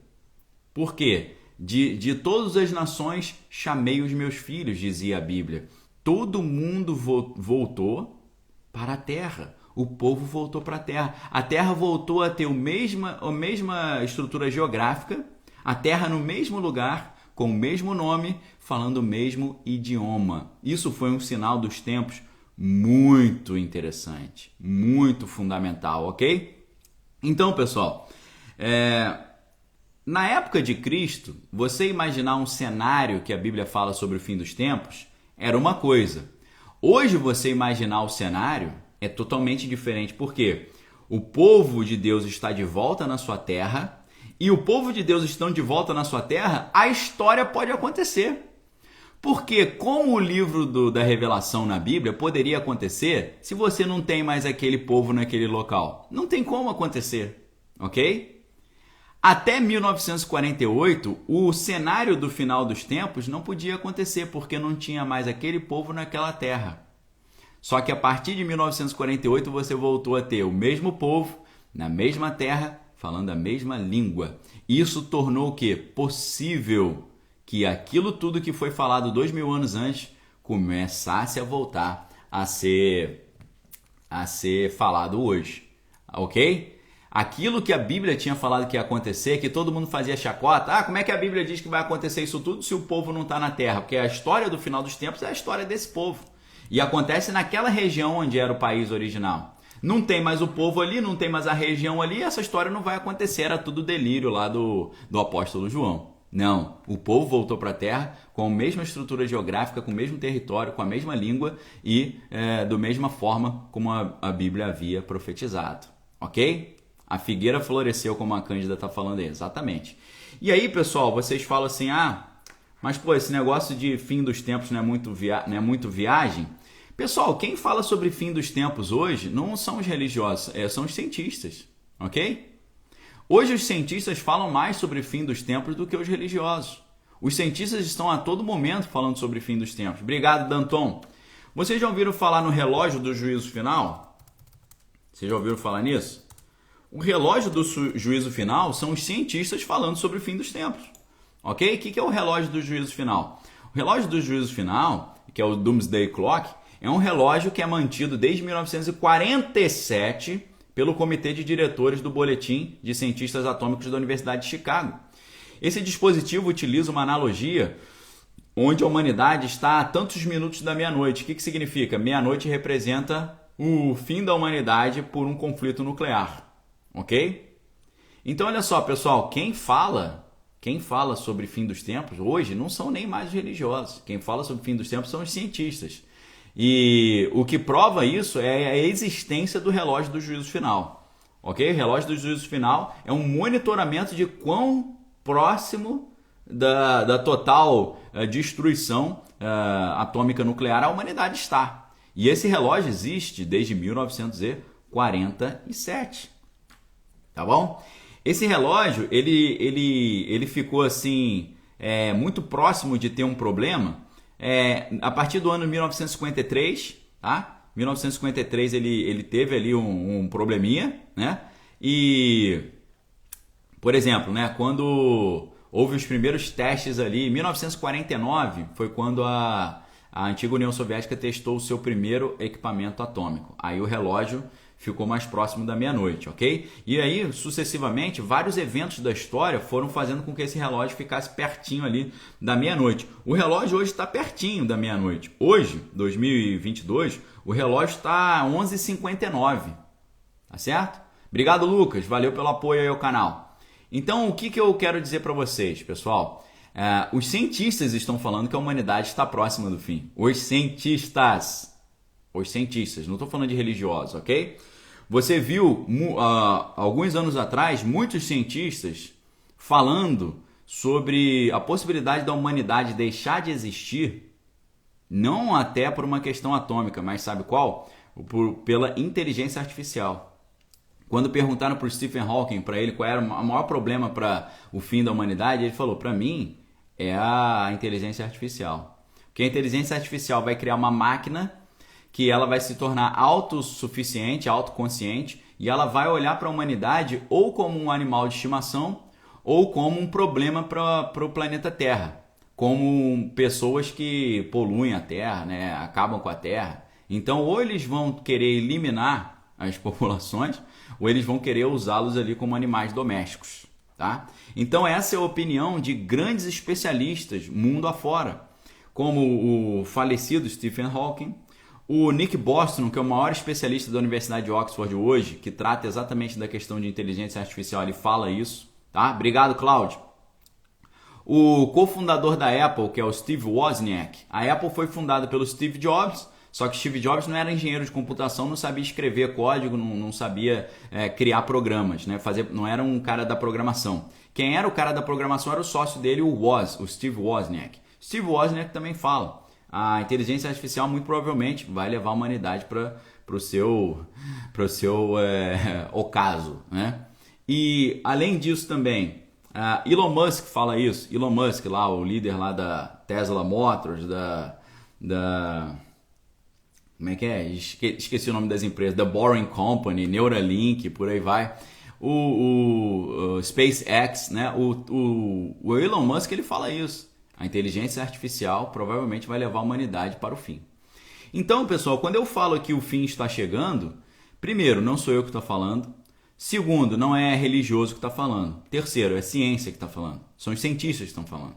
[SPEAKER 1] Por quê? De todas as nações chamei os meus filhos, dizia a Bíblia. Todo mundo voltou para a terra. O povo voltou para a terra. A terra voltou a ter a mesma estrutura geográfica, a terra no mesmo lugar, com o mesmo nome, falando o mesmo idioma. Isso foi um sinal dos tempos muito interessante, muito fundamental, ok? Então, pessoal, na época de Cristo, você imaginar um cenário que a Bíblia fala sobre o fim dos tempos era uma coisa. Hoje, você imaginar o cenário é totalmente diferente, porque o povo de Deus está de volta na sua terra, e o povo de Deus estão de volta na sua terra, a história pode acontecer. Porque como o livro da Revelação na Bíblia poderia acontecer se você não tem mais aquele povo naquele local? Não tem como acontecer, ok? Até 1948, o cenário do final dos tempos não podia acontecer, porque não tinha mais aquele povo naquela terra. Só que a partir de 1948 você voltou a ter o mesmo povo, na mesma terra, falando a mesma língua. Isso tornou o quê? Possível que aquilo tudo que foi falado 2000 anos antes começasse a voltar a ser falado hoje, ok? Aquilo que a Bíblia tinha falado que ia acontecer, que todo mundo fazia chacota, como é que a Bíblia diz que vai acontecer isso tudo se o povo não está na terra? Porque a história do final dos tempos é a história desse povo. E acontece naquela região onde era o país original. Não tem mais o povo ali, não tem mais a região ali, essa história não vai acontecer, era tudo delírio lá do apóstolo João. Não, o povo voltou para a terra com a mesma estrutura geográfica, com o mesmo território, com a mesma língua e da mesma forma como a Bíblia havia profetizado, ok? A figueira floresceu, como a Cândida está falando aí, exatamente. E aí, pessoal, vocês falam assim, mas pô, esse negócio de fim dos tempos não é muito viagem? Pessoal, quem fala sobre fim dos tempos hoje não são os religiosos, são os cientistas, ok? Hoje os cientistas falam mais sobre fim dos tempos do que os religiosos. Os cientistas estão a todo momento falando sobre fim dos tempos. Obrigado, Danton. Vocês já ouviram falar no relógio do juízo final? Vocês já ouviram falar nisso? O relógio do juízo final são os cientistas falando sobre o fim dos tempos. Ok? O que é o relógio do juízo final? O relógio do juízo final, que é o Doomsday Clock, é um relógio que é mantido desde 1947 pelo Comitê de Diretores do Boletim de Cientistas Atômicos da Universidade de Chicago. Esse dispositivo utiliza uma analogia onde a humanidade está a tantos minutos da meia-noite. O que significa? Meia-noite representa o fim da humanidade por um conflito nuclear. Ok? Então, olha só, pessoal, quem fala sobre fim dos tempos hoje não são nem mais os religiosos. Quem fala sobre fim dos tempos são os cientistas. E o que prova isso é a existência do relógio do juízo final. Ok? O relógio do juízo final é um monitoramento de quão próximo da total destruição atômica nuclear a humanidade está. E esse relógio existe desde 1947. Tá bom? Esse relógio ele ficou assim muito próximo de ter um problema a partir do ano 1953, tá? 1953 ele teve ali um probleminha, né? E, por exemplo, né, quando houve os primeiros testes ali, em 1949 foi quando a antiga União Soviética testou o seu primeiro equipamento atômico. Aí o relógio ficou mais próximo da meia-noite, ok? E aí, sucessivamente, vários eventos da história foram fazendo com que esse relógio ficasse pertinho ali da meia-noite. O relógio hoje está pertinho da meia-noite. Hoje, 2022, o relógio está 11h59, tá certo? Obrigado, Lucas. Valeu pelo apoio aí ao canal. Então, o que eu quero dizer para vocês, pessoal? Os cientistas estão falando que a humanidade está próxima do fim. Os cientistas, não estou falando de religiosos, ok? Você viu, alguns anos atrás, muitos cientistas falando sobre a possibilidade da humanidade deixar de existir, não até por uma questão atômica, mas sabe qual? Pela inteligência artificial. Quando perguntaram para o Stephen Hawking, para ele, qual era o maior problema para o fim da humanidade, ele falou, para mim, é a inteligência artificial. Porque a inteligência artificial vai criar uma máquina que ela vai se tornar autossuficiente, autoconsciente, e ela vai olhar para a humanidade ou como um animal de estimação ou como um problema para o planeta Terra, como pessoas que poluem a Terra, né, acabam com a Terra. Então, ou eles vão querer eliminar as populações, ou eles vão querer usá-los ali como animais domésticos. Tá? Então, essa é a opinião de grandes especialistas mundo afora, como o falecido Stephen Hawking, o Nick Bostrom, que é o maior especialista da Universidade de Oxford hoje, que trata exatamente da questão de inteligência artificial, ele fala isso. Tá? Obrigado, Cláudio. O cofundador da Apple, que é o Steve Wozniak. A Apple foi fundada pelo Steve Jobs, só que Steve Jobs não era engenheiro de computação, não sabia escrever código, não sabia criar programas, né? Não era um cara da programação. Quem era o cara da programação era o sócio dele, o Steve Wozniak. Steve Wozniak também fala. A inteligência artificial muito provavelmente vai levar a humanidade para o seu ocaso, né? E além disso também, Elon Musk fala isso. Elon Musk, lá, o líder lá da Tesla Motors, como é que é? Esqueci o nome das empresas. The Boring Company, Neuralink, por aí vai. O SpaceX, né? O Elon Musk, ele fala isso. A inteligência artificial provavelmente vai levar a humanidade para o fim. Então, pessoal, quando eu falo que o fim está chegando, primeiro, não sou eu que estou falando. Segundo, não é religioso que está falando. Terceiro, é ciência que está falando. São os cientistas que estão falando.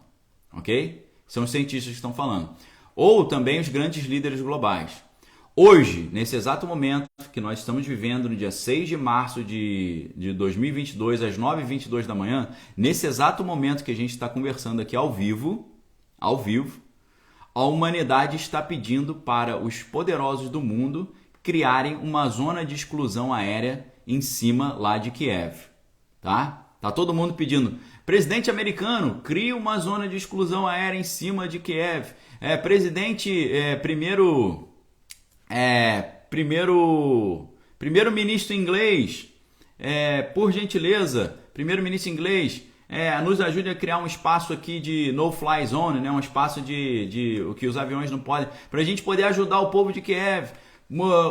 [SPEAKER 1] Ok? São os cientistas que estão falando. ou também os grandes líderes globais. Hoje, nesse exato momento que nós estamos vivendo, no dia 6 de março de 2022, às 9h22 da manhã, nesse exato momento que a gente está conversando aqui ao vivo, a humanidade está pedindo para os poderosos do mundo criarem uma zona de exclusão aérea em cima lá de Kiev, tá? Tá todo mundo pedindo, presidente americano, cria uma zona de exclusão aérea em cima de Kiev. Primeiro-ministro inglês, por gentileza, primeiro-ministro inglês, nos ajude a criar um espaço aqui de no-fly zone, né? Um espaço de o que os aviões não podem, para a gente poder ajudar o povo de Kiev.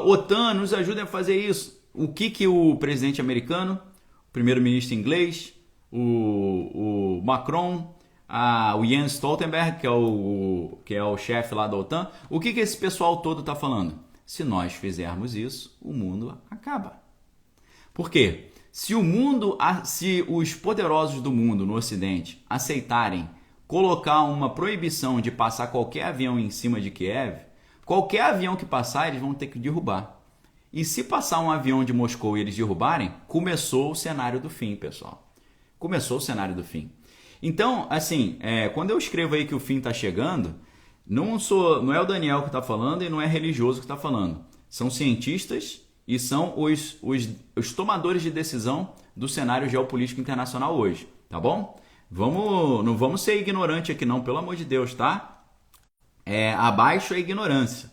[SPEAKER 1] OTAN, nos ajude a fazer isso. O que o presidente americano, o primeiro-ministro inglês, o Macron, o Jens Stoltenberg, que é o chefe lá da OTAN, o que esse pessoal todo está falando? Se nós fizermos isso, o mundo acaba. Por quê? Se os poderosos do mundo no Ocidente aceitarem colocar uma proibição de passar qualquer avião em cima de Kiev, qualquer avião que passar, eles vão ter que derrubar. E se passar um avião de Moscou e eles derrubarem, começou o cenário do fim, pessoal. Começou o cenário do fim. Então, assim, quando eu escrevo aí que o fim está chegando, não é o Daniel que está falando e não é religioso que está falando. São cientistas e são os tomadores de decisão do cenário geopolítico internacional hoje, tá bom? Não vamos ser ignorante aqui não, pelo amor de Deus, tá? Abaixo a ignorância.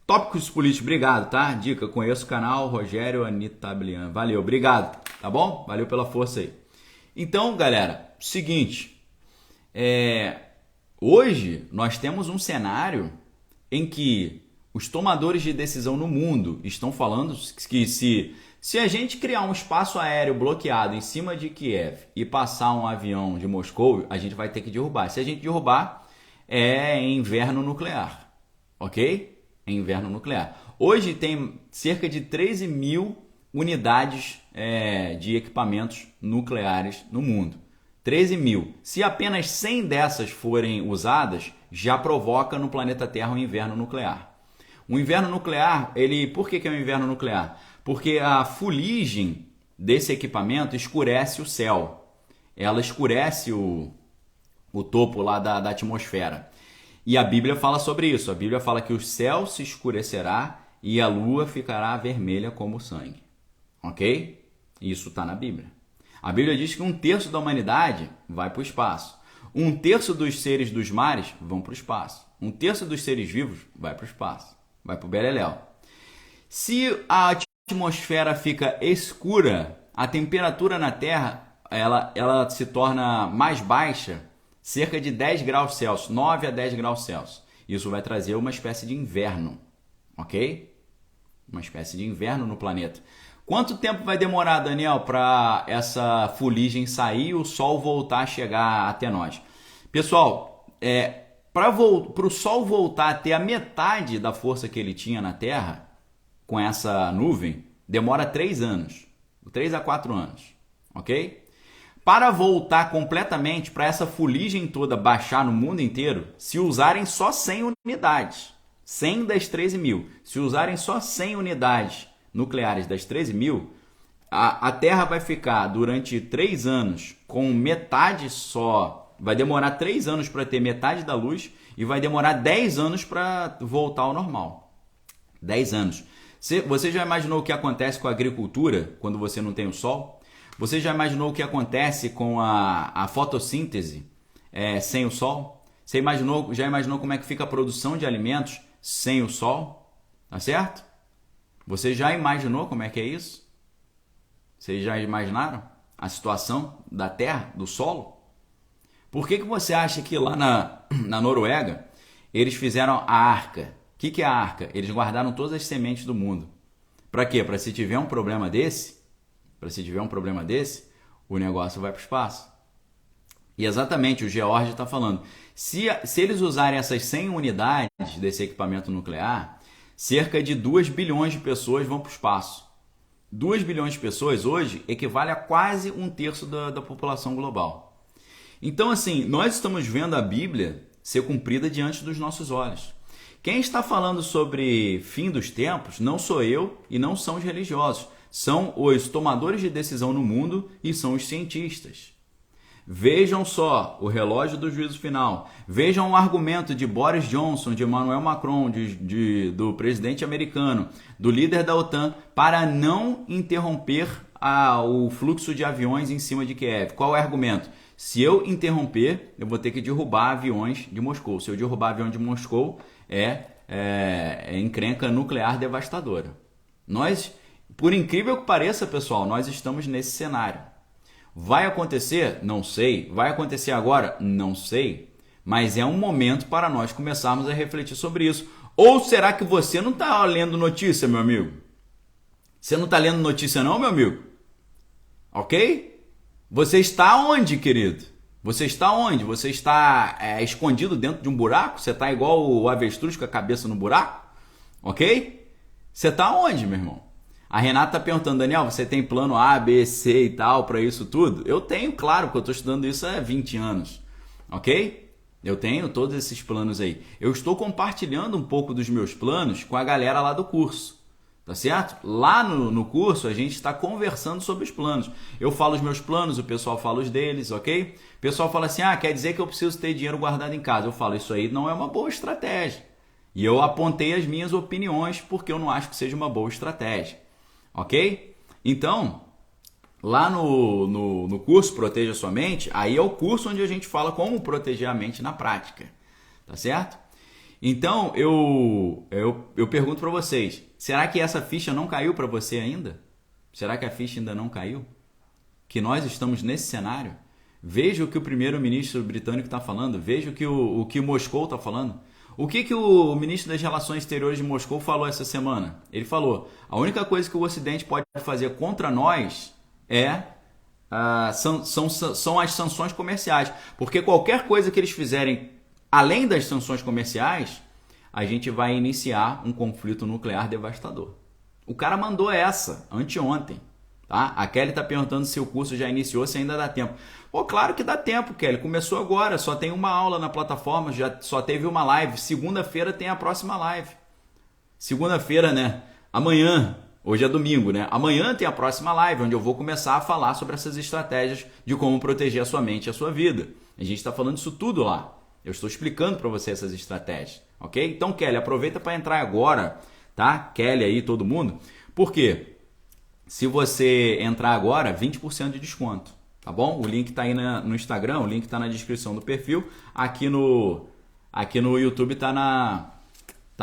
[SPEAKER 1] Tópicos políticos, obrigado, tá? Dica, conheço o canal Rogério Anitablian. Valeu, obrigado, tá bom? Valeu pela força aí. Então, galera, seguinte, hoje nós temos um cenário em que os tomadores de decisão no mundo estão falando que se a gente criar um espaço aéreo bloqueado em cima de Kiev e passar um avião de Moscou, a gente vai ter que derrubar. Se a gente derrubar, é inverno nuclear, ok? É inverno nuclear. Hoje tem cerca de 13 mil unidades de equipamentos nucleares no mundo. 13 mil. Se apenas 100 dessas forem usadas, já provoca no planeta Terra um inverno nuclear. O inverno nuclear, por que é um inverno nuclear? Porque a fuligem desse equipamento escurece o céu. Ela escurece o topo lá da atmosfera. E a Bíblia fala sobre isso. A Bíblia fala que o céu se escurecerá e a lua ficará vermelha como sangue. Ok? Isso está na Bíblia. A Bíblia diz que 1/3 da humanidade vai para o espaço. 1/3 dos seres dos mares vão para o espaço. 1/3 dos seres vivos vai para o espaço. Vai para o beleléu. Se a atmosfera fica escura, a temperatura na Terra ela se torna mais baixa, cerca de 10 graus Celsius, 9 a 10 graus Celsius. Isso vai trazer uma espécie de inverno, ok? Uma espécie de inverno no planeta. Quanto tempo vai demorar, Daniel, para essa fuligem sair e o Sol voltar a chegar até nós? Pessoal, para o Sol voltar a ter a metade da força que ele tinha na Terra, com essa nuvem, demora 3 anos. 3 a 4 anos, ok? Para voltar completamente, para essa fuligem toda baixar no mundo inteiro, se usarem só 100 unidades, 100 das 13 mil, se usarem só 100 unidades nucleares das 13 mil, a Terra vai ficar durante 3 anos com metade só, vai demorar 3 anos para ter metade da luz e vai demorar 10 anos para voltar ao normal. 10 anos. Você já imaginou o que acontece com a agricultura quando você não tem o sol? Você já imaginou o que acontece com a fotossíntese sem o sol? Você já imaginou como é que fica a produção de alimentos sem o sol? Tá certo? Você já imaginou como é que é isso? Vocês já imaginaram a situação da terra, do solo? Por que você acha que lá na Noruega eles fizeram a arca? O que é a arca? Eles guardaram todas as sementes do mundo. Para quê? Para se tiver um problema desse, o negócio vai para o espaço. E exatamente, o George está falando, se eles usarem essas 100 unidades desse equipamento nuclear, cerca de 2 bilhões de pessoas vão para o espaço. 2 bilhões de pessoas hoje equivale a quase 1/3 da população global. Então, assim, nós estamos vendo a Bíblia ser cumprida diante dos nossos olhos. Quem está falando sobre fim dos tempos não sou eu e não são os religiosos. São os tomadores de decisão no mundo e são os cientistas. Vejam só o relógio do juízo final. Vejam o argumento de Boris Johnson, de Emmanuel Macron, do presidente americano, do líder da OTAN, para não interromper o fluxo de aviões em cima de Kiev. Qual é o argumento? Se eu interromper, eu vou ter que derrubar aviões de Moscou. Se eu derrubar avião de Moscou, é encrenca nuclear devastadora. Nós, por incrível que pareça, pessoal, nós estamos nesse cenário. Vai acontecer? Não sei. Vai acontecer agora? Não sei. Mas é um momento para nós começarmos a refletir sobre isso. Ou será que você não está lendo notícia, meu amigo? Você não está lendo notícia não, meu amigo? Ok? Você está onde, querido? Você está onde? Você está escondido dentro de um buraco? Você está igual o avestruz com a cabeça no buraco? Ok? Você está onde, meu irmão? A Renata está perguntando, Daniel, você tem plano A, B, C e tal para isso tudo? Eu tenho, claro, porque eu estou estudando isso há 20 anos, ok? Eu tenho todos esses planos aí. Eu estou compartilhando um pouco dos meus planos com a galera lá do curso, tá certo? Lá no curso a gente está conversando sobre os planos. Eu falo os meus planos, o pessoal fala os deles, ok? O pessoal fala assim, quer dizer que eu preciso ter dinheiro guardado em casa. Eu falo, isso aí não é uma boa estratégia. E eu apontei as minhas opiniões porque eu não acho que seja uma boa estratégia. Ok? Então, lá no curso Proteja Sua Mente, aí é o curso onde a gente fala como proteger a mente na prática. Tá certo? Então, eu pergunto para vocês, será que essa ficha não caiu para você ainda? Será que a ficha ainda não caiu? Que nós estamos nesse cenário? Veja o que o primeiro-ministro britânico está falando, veja o que Moscou está falando. O que o ministro das Relações Exteriores de Moscou falou essa semana? Ele falou, a única coisa que o Ocidente pode fazer contra nós são as sanções comerciais. Porque qualquer coisa que eles fizerem além das sanções comerciais, a gente vai iniciar um conflito nuclear devastador. O cara mandou essa anteontem. Tá? A Kelly está perguntando se o curso já iniciou, se ainda dá tempo. Pô, claro que dá tempo, Kelly. Começou agora, só tem uma aula na plataforma, já só teve uma live. Segunda-feira tem a próxima live. Segunda-feira, né? Amanhã, hoje é domingo, né? Amanhã tem a próxima live, onde eu vou começar a falar sobre essas estratégias de como proteger a sua mente e a sua vida. A gente está falando isso tudo lá. Eu estou explicando para você essas estratégias, ok? Então, Kelly, aproveita para entrar agora, tá? Kelly aí, todo mundo. Por quê? Se você entrar agora, 20% de desconto, tá bom? O link está aí no Instagram, o link está na descrição do perfil. Aqui no YouTube tá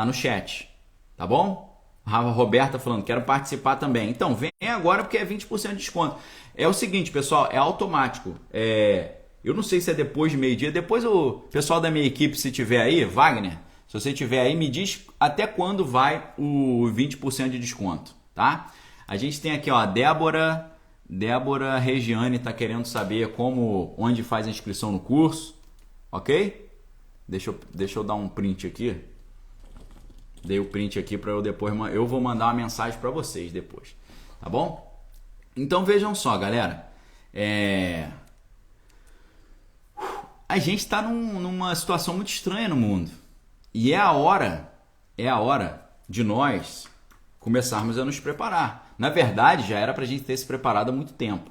[SPEAKER 1] no chat, tá bom? A Roberta falando, quero participar também. Então, vem agora porque é 20% de desconto. É o seguinte, pessoal, é automático. Eu não sei se é depois de meio-dia. Depois o pessoal da minha equipe, se tiver aí, Wagner, se você tiver aí, me diz até quando vai o 20% de desconto, tá? A gente tem aqui, ó, Débora Regiane está querendo saber onde faz a inscrição no curso, ok? Deixa eu dar um print aqui. Dei o print aqui para eu depois, eu vou mandar uma mensagem para vocês depois, tá bom? Então vejam só, galera, a gente está numa situação muito estranha no mundo e é a hora de nós começarmos a nos preparar. Na verdade, já era para a gente ter se preparado há muito tempo,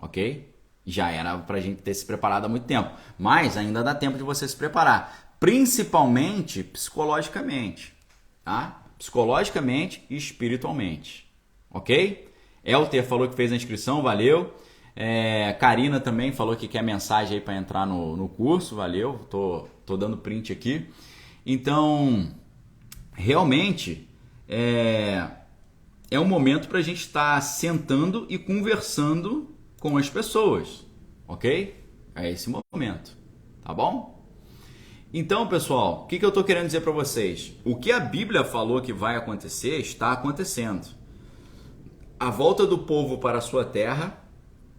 [SPEAKER 1] ok? Já era para a gente ter se preparado há muito tempo, mas ainda dá tempo de você se preparar, principalmente psicologicamente, tá? Psicologicamente e espiritualmente, ok? Elter falou que fez a inscrição, valeu. Karina também falou que quer mensagem aí para entrar no curso, valeu. Tô dando print aqui. Então, realmente, é um momento para a gente estar sentando e conversando com as pessoas, ok? É esse momento, tá bom? Então, pessoal, o que eu estou querendo dizer para vocês? O que a Bíblia falou que vai acontecer, está acontecendo. A volta do povo para a sua terra,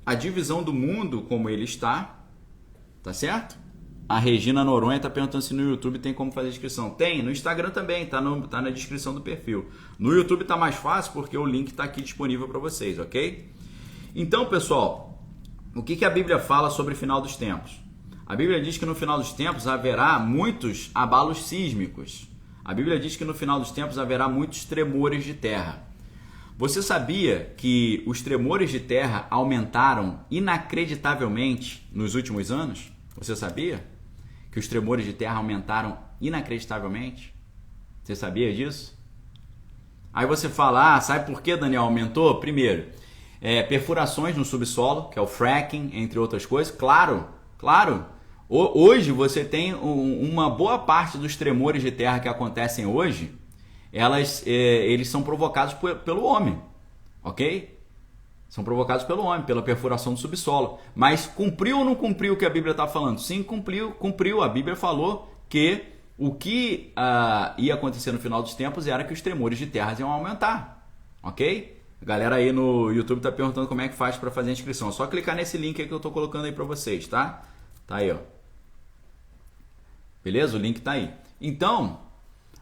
[SPEAKER 1] a divisão do mundo como ele está, tá certo? A Regina Noronha está perguntando se no YouTube tem como fazer inscrição. Tem, no Instagram também, tá na descrição do perfil. No YouTube tá mais fácil porque o link está aqui disponível para vocês, ok? Então, pessoal, o que a Bíblia fala sobre o final dos tempos? A Bíblia diz que no final dos tempos haverá muitos abalos sísmicos. A Bíblia diz que no final dos tempos haverá muitos tremores de terra. Você sabia que os tremores de terra aumentaram inacreditavelmente nos últimos anos? Você sabia que os tremores de terra aumentaram inacreditavelmente? Você sabia disso? Aí você fala, sabe por que, Daniel, aumentou? Primeiro, perfurações no subsolo, que é o fracking, entre outras coisas. Claro. Hoje você tem uma boa parte dos tremores de terra que acontecem hoje, eles são provocados pelo homem, ok? São provocados pelo homem, pela perfuração do subsolo. Mas cumpriu ou não cumpriu o que a Bíblia está falando? Sim, cumpriu. A Bíblia falou que o que ia acontecer no final dos tempos era que os tremores de terra iam aumentar, ok? A galera aí no YouTube está perguntando como é que faz para fazer a inscrição. É só clicar nesse link aí que eu estou colocando aí para vocês, tá? Tá aí, ó. Beleza? O link está aí. Então,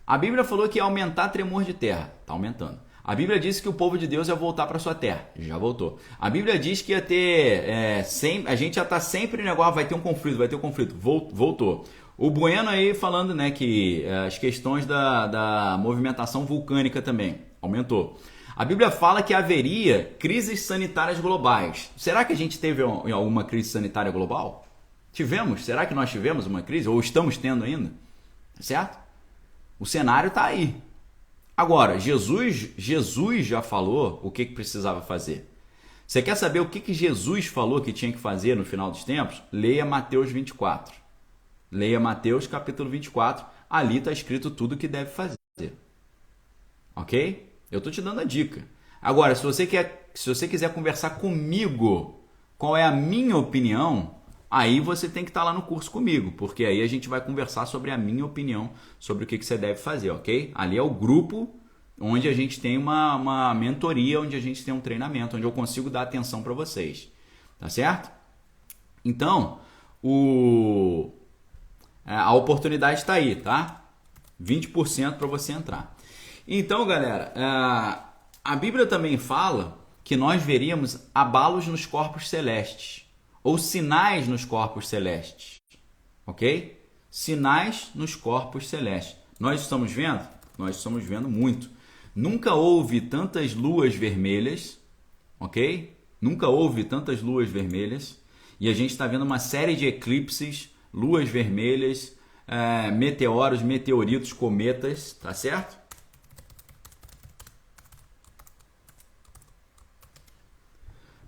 [SPEAKER 1] a Bíblia falou que ia aumentar tremor de terra. Está aumentando. A Bíblia disse que o povo de Deus ia voltar para sua terra. Já voltou. A Bíblia diz que ia ter... a gente já está sempre no negócio, vai ter um conflito. Voltou. O Bueno aí falando, né, que as questões da movimentação vulcânica também aumentou. A Bíblia fala que haveria crises sanitárias globais. Será que a gente teve alguma crise sanitária global? Tivemos? Será que nós tivemos uma crise? Ou estamos tendo ainda? Certo? O cenário está aí. Agora, Jesus já falou o que precisava fazer. Você quer saber o que Jesus falou que tinha que fazer no final dos tempos? Leia Mateus 24. Leia Mateus capítulo 24. Ali está escrito tudo o que deve fazer. Ok? Eu estou te dando a dica. Agora, se você quiser conversar comigo, qual é a minha opinião, aí você tem que estar lá no curso comigo, porque aí a gente vai conversar sobre a minha opinião sobre o que você deve fazer, ok? Ali é o grupo onde a gente tem uma mentoria, onde a gente tem um treinamento, onde eu consigo dar atenção para vocês. Tá certo? Então, a oportunidade está aí, tá? 20% para você entrar. Então, galera, a Bíblia também fala que nós veríamos abalos nos corpos celestes, ou sinais nos corpos celestes, ok? Sinais nos corpos celestes. Nós estamos vendo? Nós estamos vendo muito. Nunca houve tantas luas vermelhas, ok? Nunca houve tantas luas vermelhas. E a gente está vendo uma série de eclipses, luas vermelhas, meteoros, meteoritos, cometas, tá certo?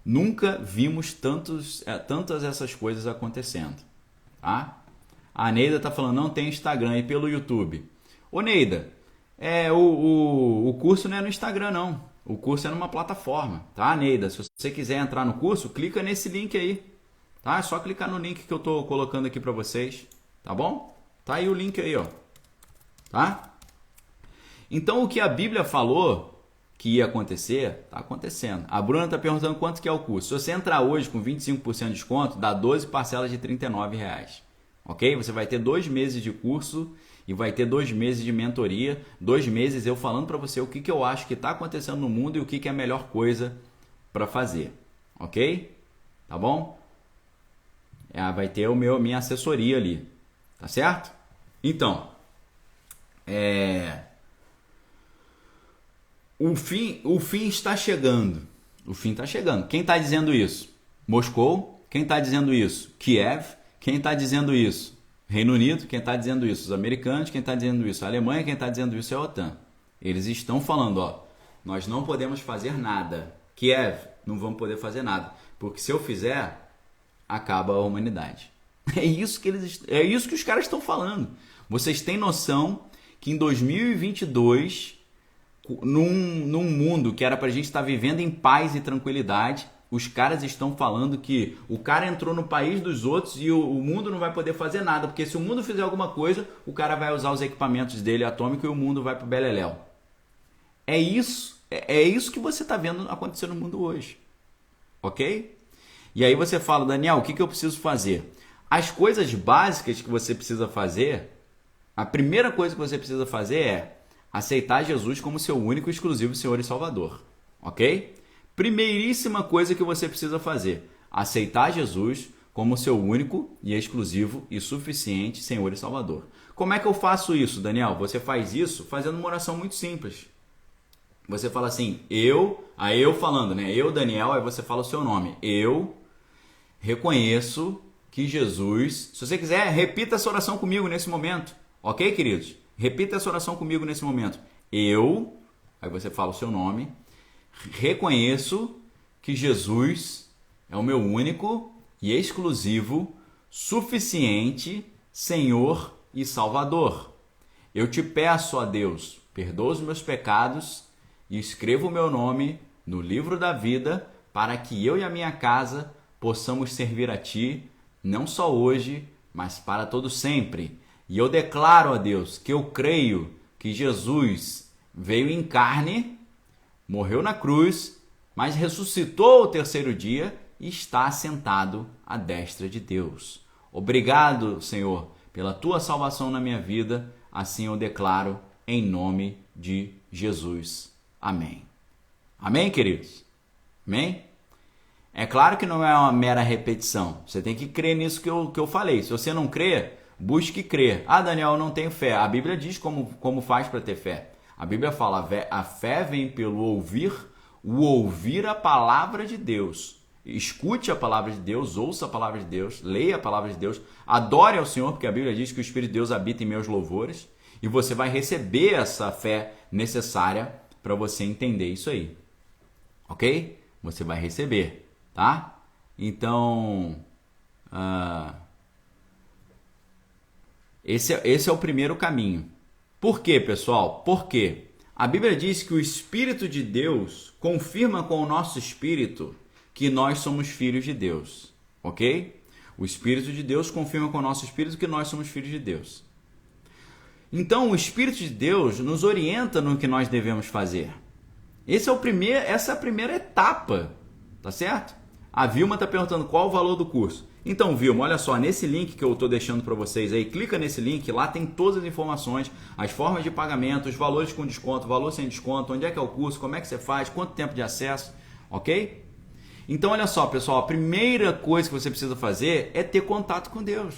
[SPEAKER 1] Nunca vimos tantas essas coisas acontecendo, tá? A Neida está falando, não tem Instagram, e pelo YouTube. Ô Neida, o curso não é no Instagram não, o curso é numa plataforma, tá Neida? Se você quiser entrar no curso, clica nesse link aí, tá? É só clicar no link que eu estou colocando aqui para vocês, tá bom? Tá aí o link aí, ó, tá? Então o que a Bíblia falou que ia acontecer, está acontecendo. A Bruna está perguntando quanto que é o curso. Se você entrar hoje com 25% de desconto, dá 12 parcelas de R$ 39,00. Ok? Você vai ter 2 meses de curso e vai ter 2 meses de mentoria. 2 meses eu falando para você o que eu acho que está acontecendo no mundo e o que é a melhor coisa para fazer. Ok? Tá bom? Vai ter minha assessoria ali. Tá certo? Então, O fim está chegando. O fim está chegando. Quem está dizendo isso? Moscou. Quem está dizendo isso? Kiev. Quem está dizendo isso? Reino Unido. Quem está dizendo isso? Os americanos. Quem está dizendo isso? A Alemanha. Quem está dizendo isso é a OTAN. Eles estão falando, ó, nós não podemos fazer nada. Kiev, não vamos poder fazer nada. Porque se eu fizer, acaba a humanidade. É isso que os caras estão falando. Vocês têm noção que em 2022... Num mundo que era pra gente estar vivendo em paz e tranquilidade, os caras estão falando que o cara entrou no país dos outros e o mundo não vai poder fazer nada, porque se o mundo fizer alguma coisa, o cara vai usar os equipamentos dele atômicos e o mundo vai pro beleléu. É isso que você está vendo acontecer no mundo hoje, ok? E aí você fala, Daniel, o que eu preciso fazer? As coisas básicas que você precisa fazer, a primeira coisa que você precisa fazer é aceitar Jesus como seu único e exclusivo Senhor e Salvador, ok? Primeiríssima coisa que você precisa fazer, aceitar Jesus como seu único e exclusivo e suficiente Senhor e Salvador. Como é que eu faço isso, Daniel? Você faz isso fazendo uma oração muito simples. Você fala assim, aí eu falando, né? Eu, Daniel, aí você fala o seu nome. Eu reconheço que Jesus... Se você quiser, repita essa oração comigo nesse momento. Ok, queridos? Repita essa oração comigo nesse momento. Eu, aí você fala o seu nome, reconheço que Jesus é o meu único e exclusivo, suficiente Senhor e Salvador. Eu te peço, ó Deus, perdoa os meus pecados e escreva o meu nome no livro da vida para que eu e a minha casa possamos servir a Ti, não só hoje, mas para todo sempre. E eu declaro, ó Deus, que eu creio que Jesus veio em carne, morreu na cruz, mas ressuscitou ao terceiro dia e está assentado à destra de Deus. Obrigado, Senhor, pela Tua salvação na minha vida, assim eu declaro em nome de Jesus. Amém. Amém, queridos? Amém? É claro que não é uma mera repetição. Você tem que crer nisso que eu falei. Se você não crê, busque crer. Ah, Daniel, eu não tenho fé. A Bíblia diz como faz para ter fé. A Bíblia fala, a fé vem pelo ouvir, o ouvir a palavra de Deus. Escute a palavra de Deus, ouça a palavra de Deus, leia a palavra de Deus, adore ao Senhor, porque a Bíblia diz que o Espírito de Deus habita em meus louvores, e você vai receber essa fé necessária para você entender isso aí. Ok? Você vai receber, tá? Então, esse é o primeiro caminho. Por quê, pessoal? Porque a Bíblia diz que o Espírito de Deus confirma com o nosso espírito que nós somos filhos de Deus, ok? O Espírito de Deus confirma com o nosso espírito que nós somos filhos de Deus. Então, o Espírito de Deus nos orienta no que nós devemos fazer. Essa é a primeira etapa, tá certo? A Vilma está perguntando qual o valor do curso. Então, Vilma, olha só, nesse link que eu estou deixando para vocês aí, clica nesse link, lá tem todas as informações, as formas de pagamento, os valores com desconto, valor sem desconto, onde é que é o curso, como é que você faz, quanto tempo de acesso, ok? Então, olha só, pessoal, a primeira coisa que você precisa fazer é ter contato com Deus.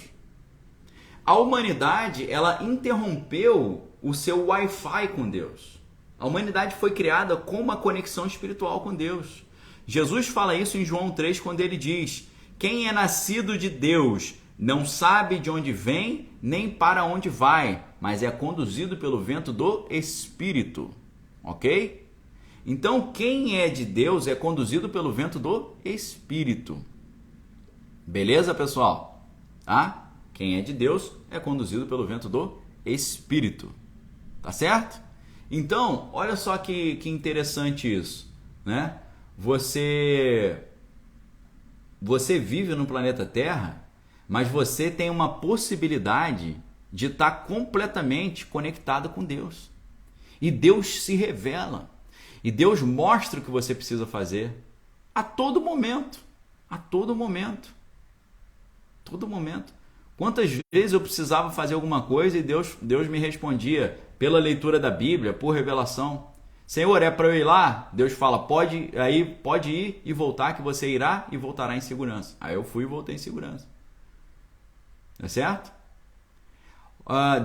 [SPEAKER 1] A humanidade, ela interrompeu o seu Wi-Fi com Deus. A humanidade foi criada com uma conexão espiritual com Deus. Jesus fala isso em João 3, quando ele diz: quem é nascido de Deus não sabe de onde vem nem para onde vai, mas é conduzido pelo vento do Espírito. Ok? Então, quem é de Deus é conduzido pelo vento do Espírito. Beleza, pessoal? Tá? Quem é de Deus é conduzido pelo vento do Espírito. Tá certo? Então, olha só que interessante isso, né? Você vive no planeta Terra, mas você tem uma possibilidade de estar completamente conectado com Deus. E Deus se revela. E Deus mostra o que você precisa fazer a todo momento. A todo momento. Todo momento. Quantas vezes eu precisava fazer alguma coisa e Deus me respondia pela leitura da Bíblia, por revelação. Senhor, é para eu ir lá? Deus fala, pode ir e voltar, que você irá e voltará em segurança. Aí eu fui e voltei em segurança. Tá certo?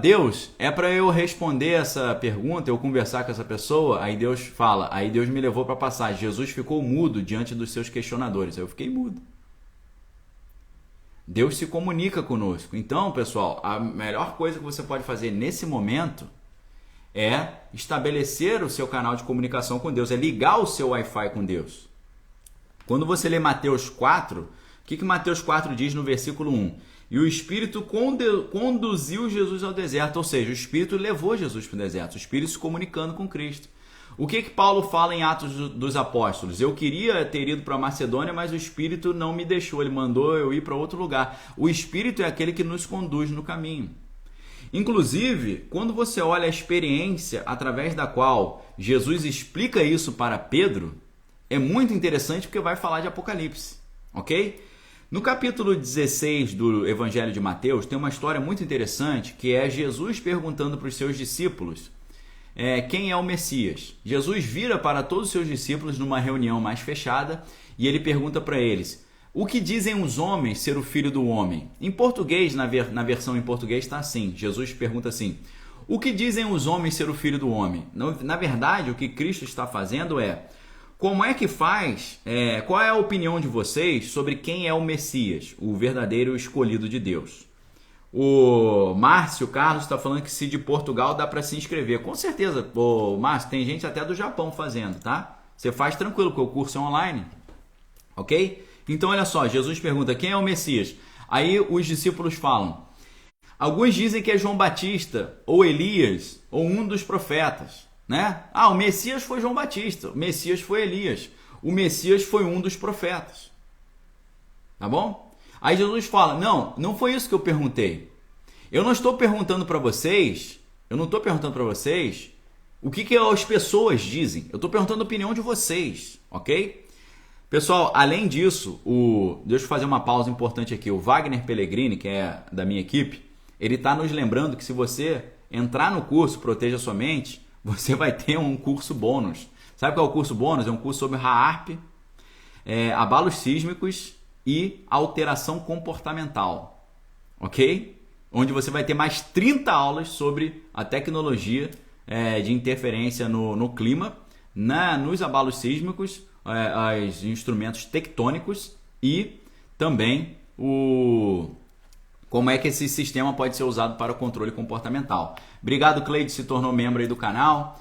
[SPEAKER 1] Deus, é para eu responder essa pergunta, eu conversar com essa pessoa? Aí Deus fala, aí Deus me levou para a passagem. Jesus ficou mudo diante dos seus questionadores. Aí eu fiquei mudo. Deus se comunica conosco. Então, pessoal, a melhor coisa que você pode fazer nesse momento é estabelecer o seu canal de comunicação com Deus, é ligar o seu Wi-Fi com Deus. Quando você lê Mateus 4, o que Mateus 4 diz no versículo 1? E o Espírito conduziu Jesus ao deserto, ou seja, o Espírito levou Jesus para o deserto, o Espírito se comunicando com Cristo. O que Paulo fala em Atos dos Apóstolos? Eu queria ter ido para a Macedônia, mas o Espírito não me deixou, ele mandou eu ir para outro lugar. O Espírito é aquele que nos conduz no caminho. Inclusive, quando você olha a experiência através da qual Jesus explica isso para Pedro, é muito interessante porque vai falar de Apocalipse, ok? No capítulo 16 do Evangelho de Mateus, tem uma história muito interessante, que é Jesus perguntando para os seus discípulos quem é o Messias. Jesus vira para todos os seus discípulos numa reunião mais fechada e ele pergunta para eles: O que dizem os homens ser o filho do homem? Em português, na versão em português está assim. Jesus pergunta assim: o que dizem os homens ser o filho do homem? Na verdade, o que Cristo está fazendo é: como é que faz? Qual é a opinião de vocês sobre quem é o Messias, o verdadeiro escolhido de Deus? O Márcio Carlos está falando que se de Portugal dá para se inscrever. Com certeza, Márcio, tem gente até do Japão fazendo, tá? Você faz tranquilo, porque o curso é online, ok? Então, olha só, Jesus pergunta: quem é o Messias? Aí os discípulos falam: alguns dizem que é João Batista, ou Elias, ou um dos profetas, né? O Messias foi João Batista, o Messias foi Elias, o Messias foi um dos profetas. Tá bom? Aí Jesus fala: não foi isso que eu perguntei. Eu não estou perguntando para vocês, o que as pessoas dizem. Eu estou perguntando a opinião de vocês, ok? Pessoal, além disso, deixa eu fazer uma pausa importante aqui. O Wagner Pellegrini, que é da minha equipe, ele está nos lembrando que se você entrar no curso Proteja Sua Mente, você vai ter um curso bônus. Sabe qual é o curso bônus? É um curso sobre HAARP, abalos sísmicos e alteração comportamental, ok? Onde você vai ter mais 30 aulas sobre a tecnologia de interferência no clima, nos abalos sísmicos, os instrumentos tectônicos e também como é que esse sistema pode ser usado para o controle comportamental. Obrigado, Cleide, se tornou membro aí do canal.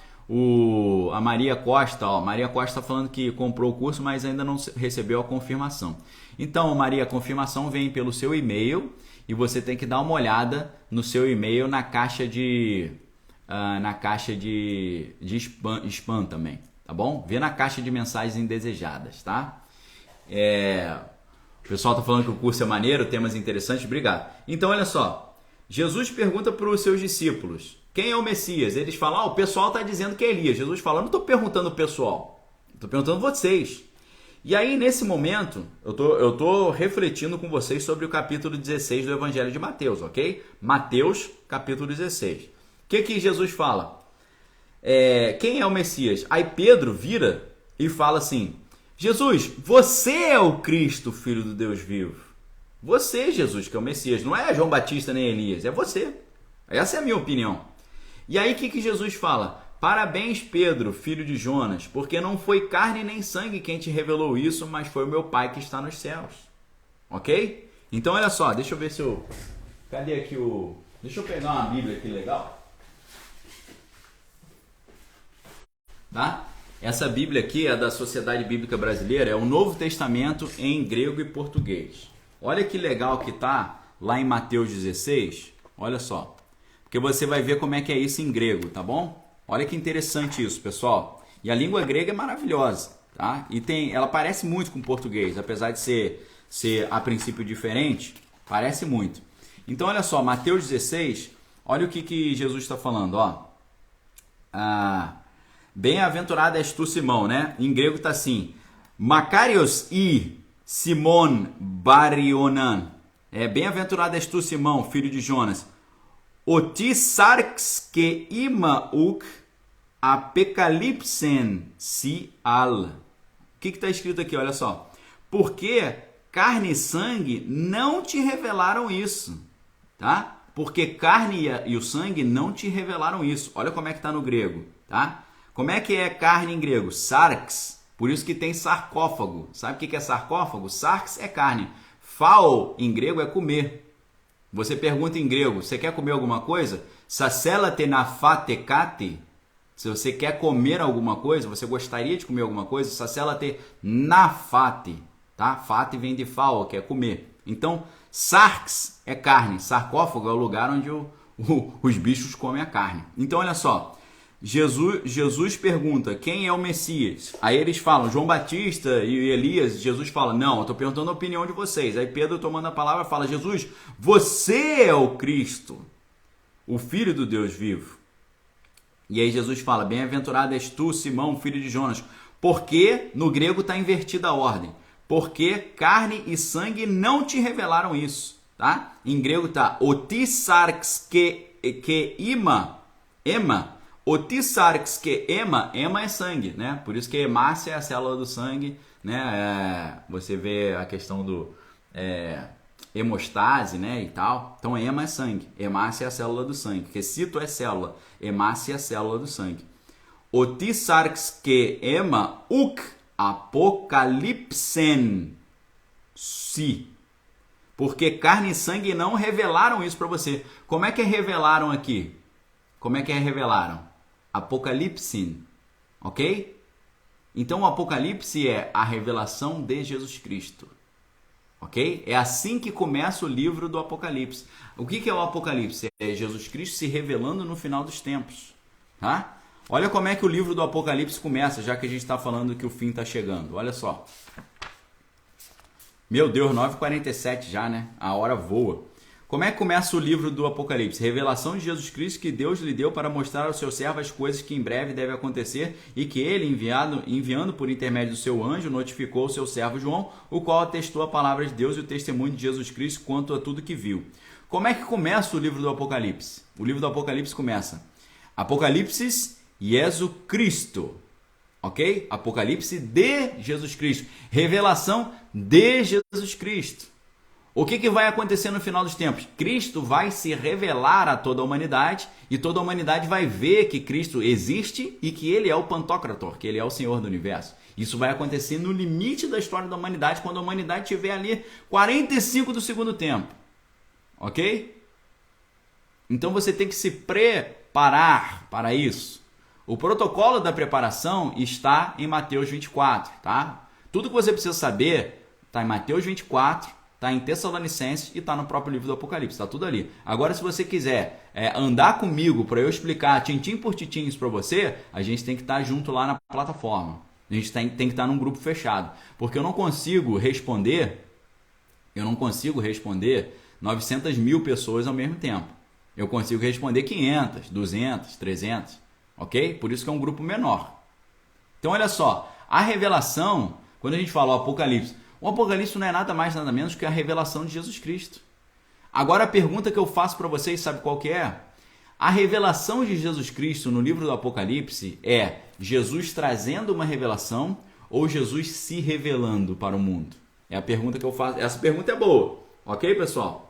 [SPEAKER 1] A Maria Costa, Maria Costa está falando que comprou o curso, mas ainda não recebeu a confirmação. Então, Maria, a confirmação vem pelo seu e-mail e você tem que dar uma olhada no seu e-mail na caixa de spam também, tá bom? Vê na caixa de mensagens indesejadas, tá? O pessoal tá falando que o curso é maneiro, temas interessantes, obrigado. Então, olha só, Jesus pergunta para os seus discípulos: quem é o Messias? Eles falam: o pessoal está dizendo que é Elias. Jesus fala: eu não estou perguntando o pessoal, estou perguntando vocês. E aí, nesse momento, eu tô refletindo com vocês sobre o capítulo 16 do Evangelho de Mateus, ok? Mateus, capítulo 16. O que Jesus fala? Quem é o Messias? Aí Pedro vira e fala assim: Jesus, você é o Cristo, Filho do Deus vivo. Você, Jesus, que é o Messias. Não é João Batista nem Elias, é você. Essa é a minha opinião. E aí o que Jesus fala? Parabéns, Pedro, filho de Jonas, porque não foi carne nem sangue quem te revelou isso, mas foi o meu Pai que está nos céus. Ok? Então, olha só, deixa eu ver se eu... Cadê aqui o... Deixa eu pegar uma Bíblia aqui legal. Tá? Essa Bíblia aqui é da Sociedade Bíblica Brasileira, é o Novo Testamento em grego e português. Olha que legal que tá lá em Mateus 16. Olha só. Porque você vai ver como é que é isso em grego, tá bom? Olha que interessante isso, pessoal. E a língua grega é maravilhosa, tá? E ela parece muito com o português, apesar de ser a princípio diferente, parece muito. Então, olha só, Mateus 16, olha o que Jesus está falando, ó. Bem-aventurado és tu, Simão, né? Em grego está assim: Makarios e Simon Barionan. Bem-aventurado és tu, Simão, filho de Jonas. Otisarx que imauk apocalipsen si al. O que está escrito aqui? Olha só. Porque carne e sangue não te revelaram isso, tá? Porque carne e o sangue não te revelaram isso. Olha como é que está no grego, tá? Como é que é carne em grego? Sarx. Por isso que tem sarcófago. Sabe o que é sarcófago? Sarx é carne. Phao em grego é comer. Você pergunta em grego: você quer comer alguma coisa? Saselate nafatekate. Se você quer comer alguma coisa, você gostaria de comer alguma coisa, saselate nafate, tá? Fate vem de phao, que é comer. Então, sarx é carne, sarcófago é o lugar onde os bichos comem a carne. Então, olha só. Jesus pergunta: quem é o Messias? Aí eles falam: João Batista e Elias. Jesus fala: não, eu estou perguntando a opinião de vocês. Aí Pedro, tomando a palavra, fala: Jesus, você é o Cristo, o Filho do Deus vivo. E aí Jesus fala: bem-aventurado és tu, Simão, filho de Jonas, porque, no grego está invertida a ordem, porque carne e sangue não te revelaram isso, tá? Em grego está otisarx que ema. Otisarx que ema é sangue, né? Por isso que hemácia é a célula do sangue, né? Você vê a questão do hemostase, né, e tal. Então, hema é sangue. Hemácia é a célula do sangue. Porque cito é célula. Hemácia é a célula do sangue. Oti sarx que hema uk apocalipsen si. Porque carne e sangue não revelaram isso para você. Como é que revelaram aqui? Como é que revelaram? Apocalipsin, ok? Então o Apocalipse é a revelação de Jesus Cristo, ok? É assim que começa o livro do Apocalipse. O que é o Apocalipse? É Jesus Cristo se revelando no final dos tempos, tá? Olha como é que o livro do Apocalipse começa, já que a gente está falando que o fim está chegando. Olha só. Meu Deus, 9h47 já, né? A hora voa. Como é que começa o livro do Apocalipse? Revelação de Jesus Cristo que Deus lhe deu para mostrar ao seu servo as coisas que em breve devem acontecer e que ele, enviando por intermédio do seu anjo, notificou ao seu servo João, o qual atestou a palavra de Deus e o testemunho de Jesus Cristo quanto a tudo que viu. Como é que começa o livro do Apocalipse? O livro do Apocalipse começa Apocalipse Jesus Cristo. Ok? Apocalipse de Jesus Cristo. Revelação de Jesus Cristo. O que vai acontecer no final dos tempos? Cristo vai se revelar a toda a humanidade e toda a humanidade vai ver que Cristo existe e que ele é o Pantocrator, que ele é o Senhor do Universo. Isso vai acontecer no limite da história da humanidade, quando a humanidade estiver ali 45 do segundo tempo. Ok? Então você tem que se preparar para isso. O protocolo da preparação está em Mateus 24, tá? Tudo que você precisa saber está em Mateus 24, está em Tessalonicenses e está no próprio livro do Apocalipse, está tudo ali. Agora, se você quiser andar comigo para eu explicar tintim por tintim isso para você, a gente tem que estar junto lá na plataforma. A gente tem que estar num grupo fechado, porque eu não consigo responder 900 mil pessoas ao mesmo tempo. Eu consigo responder 500, 200, 300. Ok? Por isso que é um grupo menor. Então, olha só. A revelação, quando a gente fala o Apocalipse não é nada mais, nada menos que a revelação de Jesus Cristo. Agora, a pergunta que eu faço para vocês, sabe qual que é? A revelação de Jesus Cristo no livro do Apocalipse é Jesus trazendo uma revelação ou Jesus se revelando para o mundo? É a pergunta que eu faço. Essa pergunta é boa. Ok, pessoal?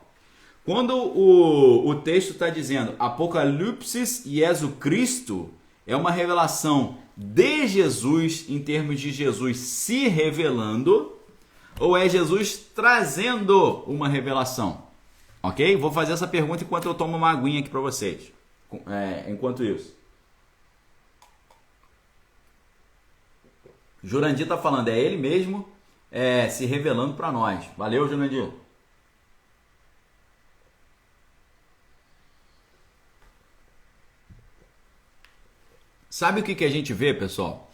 [SPEAKER 1] Quando o texto está dizendo Apocalipse Jesus Cristo, é uma revelação de Jesus em termos de Jesus se revelando, ou é Jesus trazendo uma revelação? Ok? Vou fazer essa pergunta enquanto eu tomo uma aguinha aqui para vocês. Enquanto isso. Jurandir está falando, é ele mesmo se revelando para nós. Valeu, Jurandir. Sabe o que a gente vê, pessoal?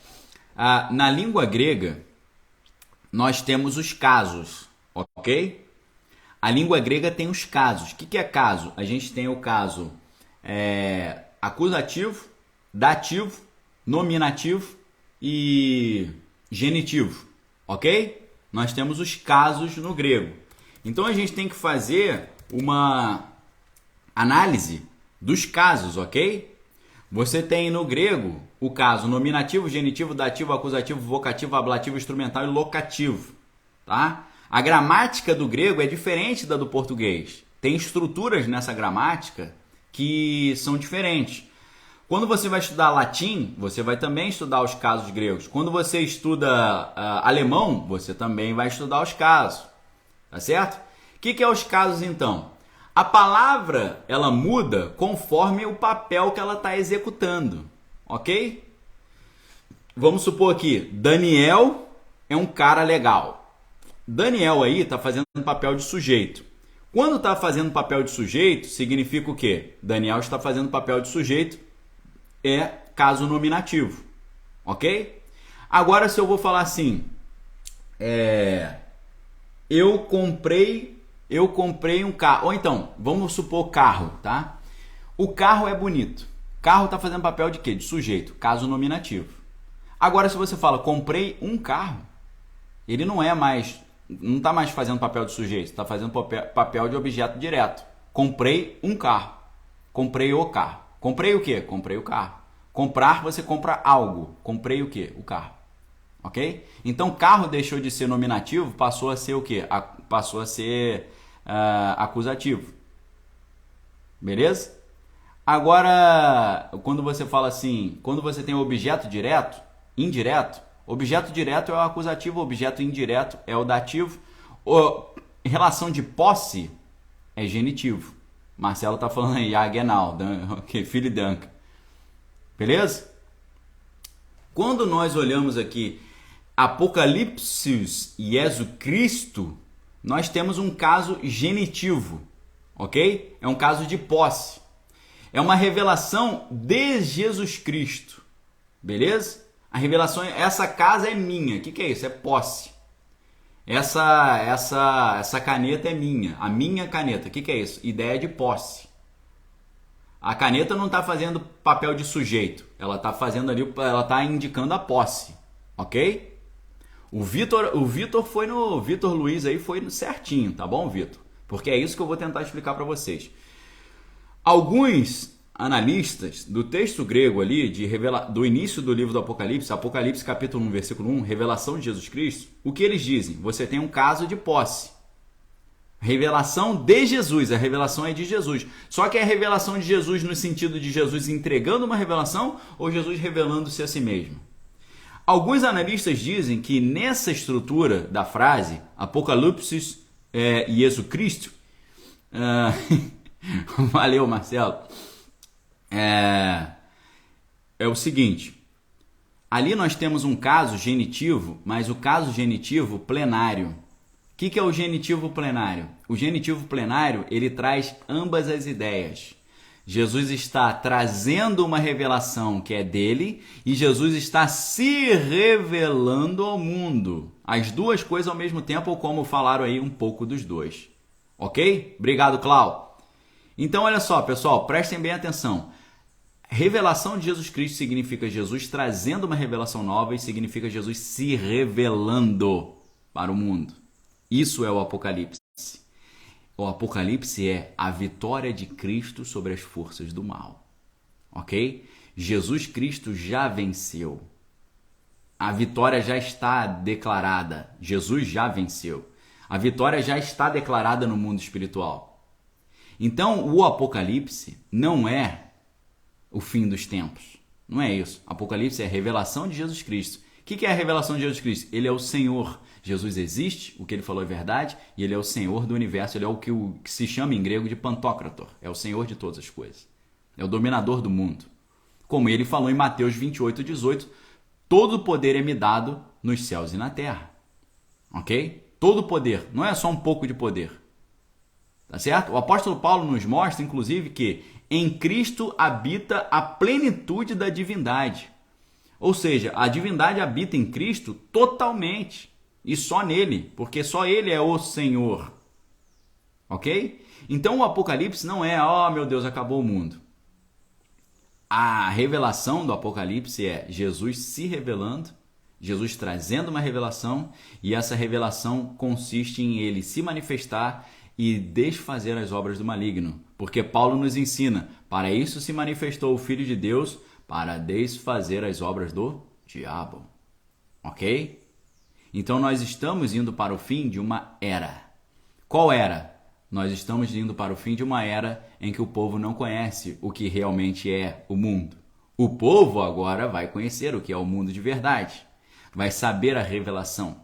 [SPEAKER 1] Na língua grega, nós temos os casos, ok? A língua grega tem os casos. O que é caso? A gente tem o caso acusativo, dativo, nominativo e genitivo, ok? Nós temos os casos no grego. Então a gente tem que fazer uma análise dos casos, ok? Você tem no grego o caso nominativo, genitivo, dativo, acusativo, vocativo, ablativo, instrumental e locativo, tá? A gramática do grego é diferente da do português. Tem estruturas nessa gramática que são diferentes. Quando você vai estudar latim, você vai também estudar os casos gregos. Quando você estuda alemão, você também vai estudar os casos, tá certo? O que é os casos então? A palavra, ela muda conforme o papel que ela está executando, ok? Vamos supor aqui, Daniel é um cara legal. Daniel aí está fazendo papel de sujeito. Quando está fazendo papel de sujeito, significa o quê? Daniel está fazendo papel de sujeito, é caso nominativo, ok? Agora, se eu vou falar assim, eu comprei um carro. Ou então, vamos supor carro, tá? O carro é bonito. Carro está fazendo papel de quê? De sujeito, caso nominativo. Agora, se você fala, comprei um carro, ele não está mais fazendo papel de sujeito, está fazendo papel de objeto direto. Comprei um carro. Comprei o carro. Comprei o quê? Comprei o carro. Comprar, você compra algo. Comprei o quê? O carro. ok? Então carro deixou de ser nominativo, passou a ser o quê? Passou a ser acusativo. Beleza? Agora, quando você fala assim, quando você tem objeto direto, indireto, objeto direto é o acusativo, objeto indireto é o dativo. Relação de posse é genitivo. Marcelo tá falando aí, Agenal, filho de Duncan. Beleza? Quando nós olhamos aqui Apocalipse e Jesus Cristo, nós temos um caso genitivo, ok? É um caso de posse. É uma revelação de Jesus Cristo, beleza? A revelação, essa casa é minha. O que é isso? É posse. Essa caneta é minha, a minha caneta. O que é isso? Ideia de posse. A caneta não está fazendo papel de sujeito, ela está fazendo ali, ela está indicando a posse, ok? O Vitor foi no Vitor Luiz aí foi certinho, tá bom, Vitor? Porque é isso que eu vou tentar explicar para vocês. Alguns analistas do texto grego ali, do início do livro do Apocalipse, Apocalipse capítulo 1, versículo 1, revelação de Jesus Cristo, o que eles dizem? Você tem um caso de posse. Revelação de Jesus, a revelação é de Jesus. Só que é a revelação de Jesus no sentido de Jesus entregando uma revelação ou Jesus revelando-se a si mesmo? Alguns analistas dizem que nessa estrutura da frase, Apocalipse e Jesus Cristo, valeu, Marcelo, é o seguinte, ali nós temos um caso genitivo, mas o caso genitivo plenário. O que é o genitivo plenário? O genitivo plenário, ele traz ambas as ideias. Jesus está trazendo uma revelação que é dele e Jesus está se revelando ao mundo. As duas coisas ao mesmo tempo, ou como falaram aí, um pouco dos dois. Ok? Obrigado, Clau. Então, olha só, pessoal, prestem bem atenção. Revelação de Jesus Cristo significa Jesus trazendo uma revelação nova e significa Jesus se revelando para o mundo. Isso é o Apocalipse. O Apocalipse é a vitória de Cristo sobre as forças do mal. Ok? Jesus Cristo já venceu. A vitória já está declarada. Jesus já venceu. A vitória já está declarada no mundo espiritual. Então, o Apocalipse não é o fim dos tempos. Não é isso. Apocalipse é a revelação de Jesus Cristo. O que é a revelação de Jesus Cristo? Ele é o Senhor. Jesus existe, o que ele falou é verdade, e ele é o Senhor do universo. Ele é o que se chama em grego de Pantocrator. É o Senhor de todas as coisas. É o dominador do mundo. Como ele falou em Mateus 28, 18, todo poder é me dado nos céus e na terra. Ok? Todo poder. Não é só um pouco de poder. Tá certo? O apóstolo Paulo nos mostra, inclusive, que em Cristo habita a plenitude da divindade. Ou seja, a divindade habita em Cristo totalmente. E só nele, porque só ele é o Senhor. Ok? Então o Apocalipse não é, meu Deus, acabou o mundo. A revelação do Apocalipse é Jesus se revelando, Jesus trazendo uma revelação, e essa revelação consiste em ele se manifestar e desfazer as obras do maligno. Porque Paulo nos ensina, para isso se manifestou o Filho de Deus, para desfazer as obras do diabo. Ok? Então nós estamos indo para o fim de uma era. Qual era? Nós estamos indo para o fim de uma era em que o povo não conhece o que realmente é o mundo. O povo agora vai conhecer o que é o mundo de verdade. Vai saber a revelação.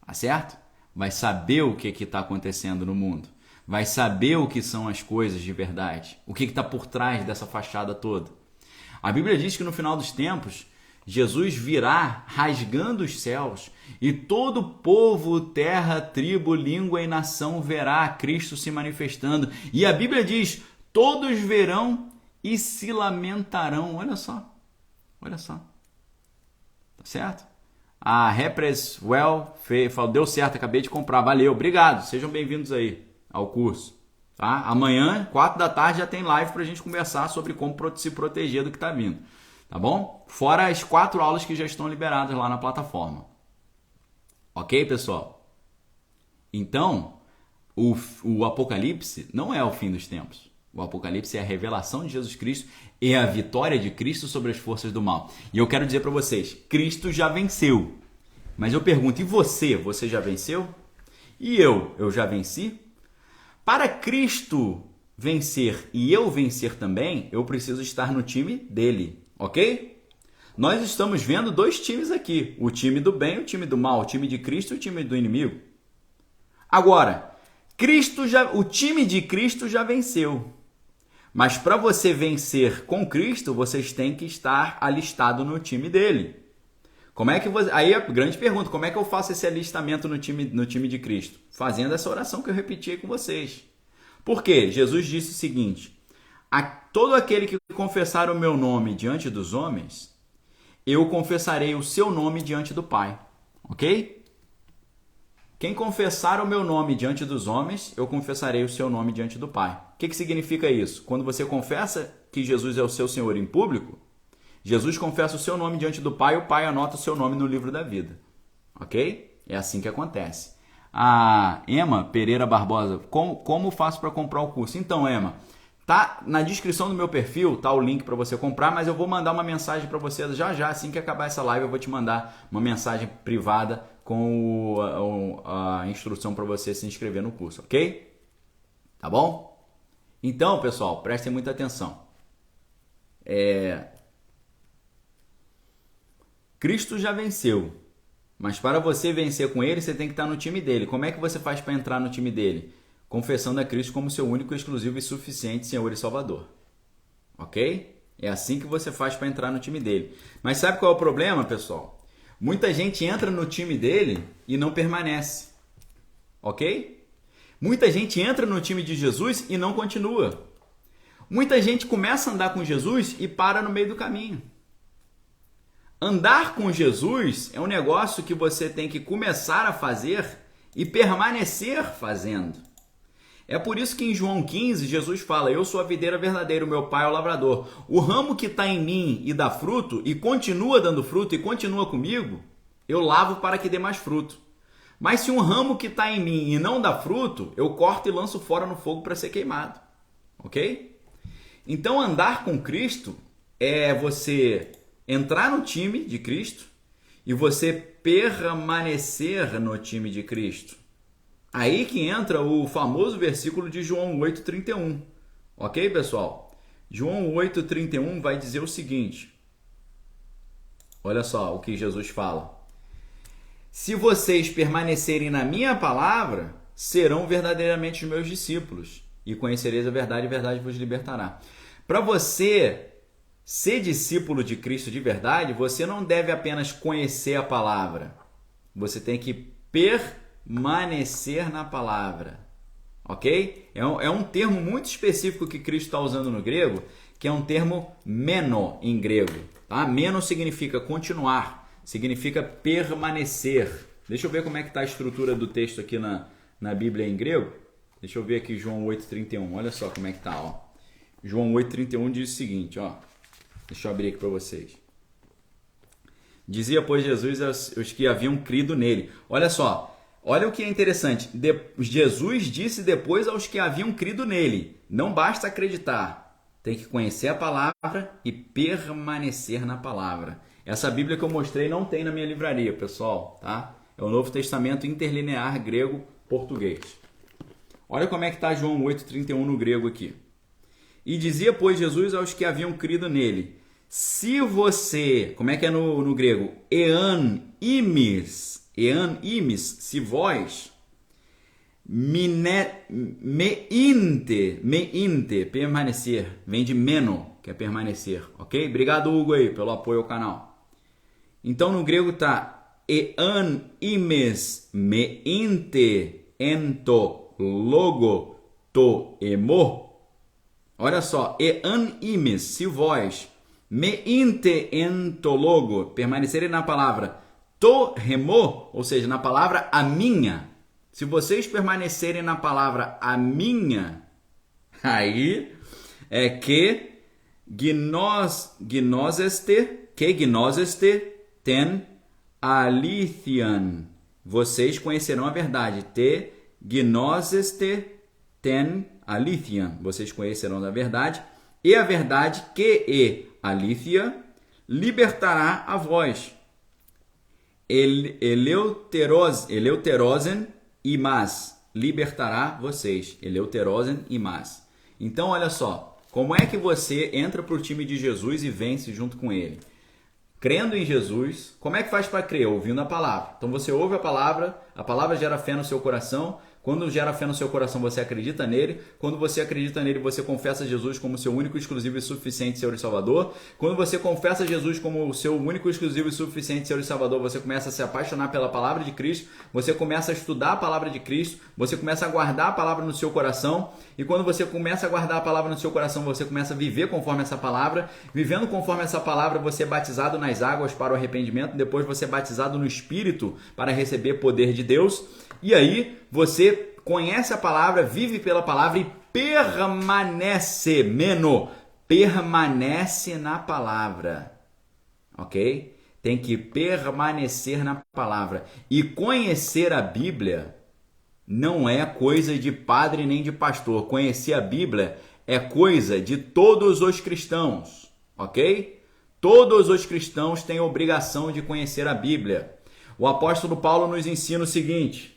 [SPEAKER 1] Tá certo? Vai saber o que está acontecendo no mundo. Vai saber o que são as coisas de verdade. O que está por trás dessa fachada toda. A Bíblia diz que no final dos tempos, Jesus virá rasgando os céus e todo povo, terra, tribo, língua e nação verá Cristo se manifestando. E a Bíblia diz, todos verão e se lamentarão. Olha só, olha só. Tá certo? A Represwell falou, deu certo, acabei de comprar, valeu, obrigado, sejam bem-vindos aí ao curso. Tá? Amanhã, 4 da tarde, já tem live pra gente conversar sobre como se proteger do que tá vindo. Tá bom? Fora as 4 aulas que já estão liberadas lá na plataforma. Ok, pessoal? Então, o Apocalipse não é o fim dos tempos. O Apocalipse é a revelação de Jesus Cristo e a vitória de Cristo sobre as forças do mal. E eu quero dizer para vocês, Cristo já venceu. Mas eu pergunto, e você? Você já venceu? E eu já venci? Para Cristo vencer e eu vencer também, eu preciso estar no time dele, ok? Nós estamos vendo dois times aqui, o time do bem e o time do mal, o time de Cristo e o time do inimigo. Agora, o time de Cristo já venceu. Mas para você vencer com Cristo, vocês têm que estar alistado no time dele. Como é que você... Aí a grande pergunta, como é que eu faço esse alistamento no time de Cristo? Fazendo essa oração que eu repeti aí com vocês. Por quê? Jesus disse o seguinte: a todo aquele que confessar o meu nome diante dos homens, eu confessarei o seu nome diante do Pai. Ok? Quem confessar o meu nome diante dos homens, eu confessarei o seu nome diante do Pai. O que significa isso? Quando você confessa que Jesus é o seu Senhor em público, Jesus confessa o seu nome diante do Pai e o Pai anota o seu nome no livro da vida. Ok? É assim que acontece. A Emma Pereira Barbosa, como faço para comprar o curso? Então, Emma, tá na descrição do meu perfil, tá o link para você comprar, mas eu vou mandar uma mensagem para você já, assim que acabar essa live, eu vou te mandar uma mensagem privada com a instrução para você se inscrever no curso, ok? Tá bom? Então, pessoal, prestem muita atenção. Cristo já venceu, mas para você vencer com ele, você tem que estar no time dele. Como é que você faz para entrar no time dele? Confessando a Cristo como seu único, exclusivo e suficiente Senhor e Salvador. Ok? É assim que você faz para entrar no time dele. Mas sabe qual é o problema, pessoal? Muita gente entra no time dele e não permanece. Ok? Muita gente entra no time de Jesus e não continua. Muita gente começa a andar com Jesus e para no meio do caminho. Andar com Jesus é um negócio que você tem que começar a fazer e permanecer fazendo. É por isso que em João 15, Jesus fala: eu sou a videira verdadeira, o meu pai é o lavrador. O ramo que está em mim e dá fruto, e continua dando fruto, e continua comigo, eu lavo para que dê mais fruto. Mas se um ramo que está em mim e não dá fruto, eu corto e lanço fora no fogo para ser queimado. Ok? Então andar com Cristo é você entrar no time de Cristo e você permanecer no time de Cristo. Aí que entra o famoso versículo de João 8,31. Ok, pessoal? João 8,31 vai dizer o seguinte. Olha só o que Jesus fala. Se vocês permanecerem na minha palavra, serão verdadeiramente os meus discípulos. E conhecereis a verdade vos libertará. Para você ser discípulo de Cristo de verdade, você não deve apenas conhecer a palavra. Você tem que permanecer na palavra. Ok? É um termo muito específico que Cristo está usando no grego, que é um termo meno em grego. Tá? Meno significa continuar, significa permanecer. Deixa eu ver como é que está a estrutura do texto aqui na Bíblia em grego. Deixa eu ver aqui João 8,31. Olha só como é que está. Ó. João 8,31 diz o seguinte, ó. Deixa eu abrir aqui para vocês. Dizia, pois, Jesus aos que haviam crido nele. Olha só, olha o que é interessante. Jesus disse depois aos que haviam crido nele. Não basta acreditar, tem que conhecer a palavra e permanecer na palavra. Essa Bíblia que eu mostrei não tem na minha livraria, pessoal. Tá? É o Novo Testamento interlinear grego-português. Olha como é que está João 8,31 no grego aqui. E dizia, pois, Jesus aos que haviam crido nele: se você, como é que é no grego? Ean imis, se vós, meinte, permanecer, vem de meno, que é permanecer, ok? Obrigado, Hugo, aí, pelo apoio ao canal. Então, no grego está ean imis meinte ento logo to emo. Olha só, ean imis, se vós, meinte entologo, permanecerem na palavra to remo, ou seja, na palavra a minha. Se vocês permanecerem na palavra a minha, aí é que gnoseste ten alithian. Vocês conhecerão a verdade. Te gnoseste ten alithian. Vocês conhecerão a verdade. E a verdade que alithia libertará a vós. eleuterosen imas, libertará vocês. Eleuterosen imas. Então, olha só, como é que você entra para o time de Jesus e vence junto com ele? Crendo em Jesus. Como é que faz para crer? Ouvindo a palavra. Então você ouve a palavra gera fé no seu coração. Quando gera fé no seu coração, você acredita nele. Quando você acredita nele, você confessa Jesus como seu único, exclusivo e suficiente Senhor e Salvador. Quando você confessa Jesus como o seu único, exclusivo e suficiente Senhor e Salvador, você começa a se apaixonar pela palavra de Cristo. Você começa a estudar a palavra de Cristo. Você começa a guardar a palavra no seu coração. E quando você começa a guardar a palavra no seu coração, você começa a viver conforme essa palavra. Vivendo conforme essa palavra, você é batizado nas águas para o arrependimento. Depois você é batizado no Espírito para receber poder de Deus. E aí você conhece a palavra, vive pela palavra e permanece na palavra, ok? Tem que permanecer na palavra. E conhecer a Bíblia não é coisa de padre nem de pastor. Conhecer a Bíblia é coisa de todos os cristãos, ok? Todos os cristãos têm a obrigação de conhecer a Bíblia. O apóstolo Paulo nos ensina o seguinte: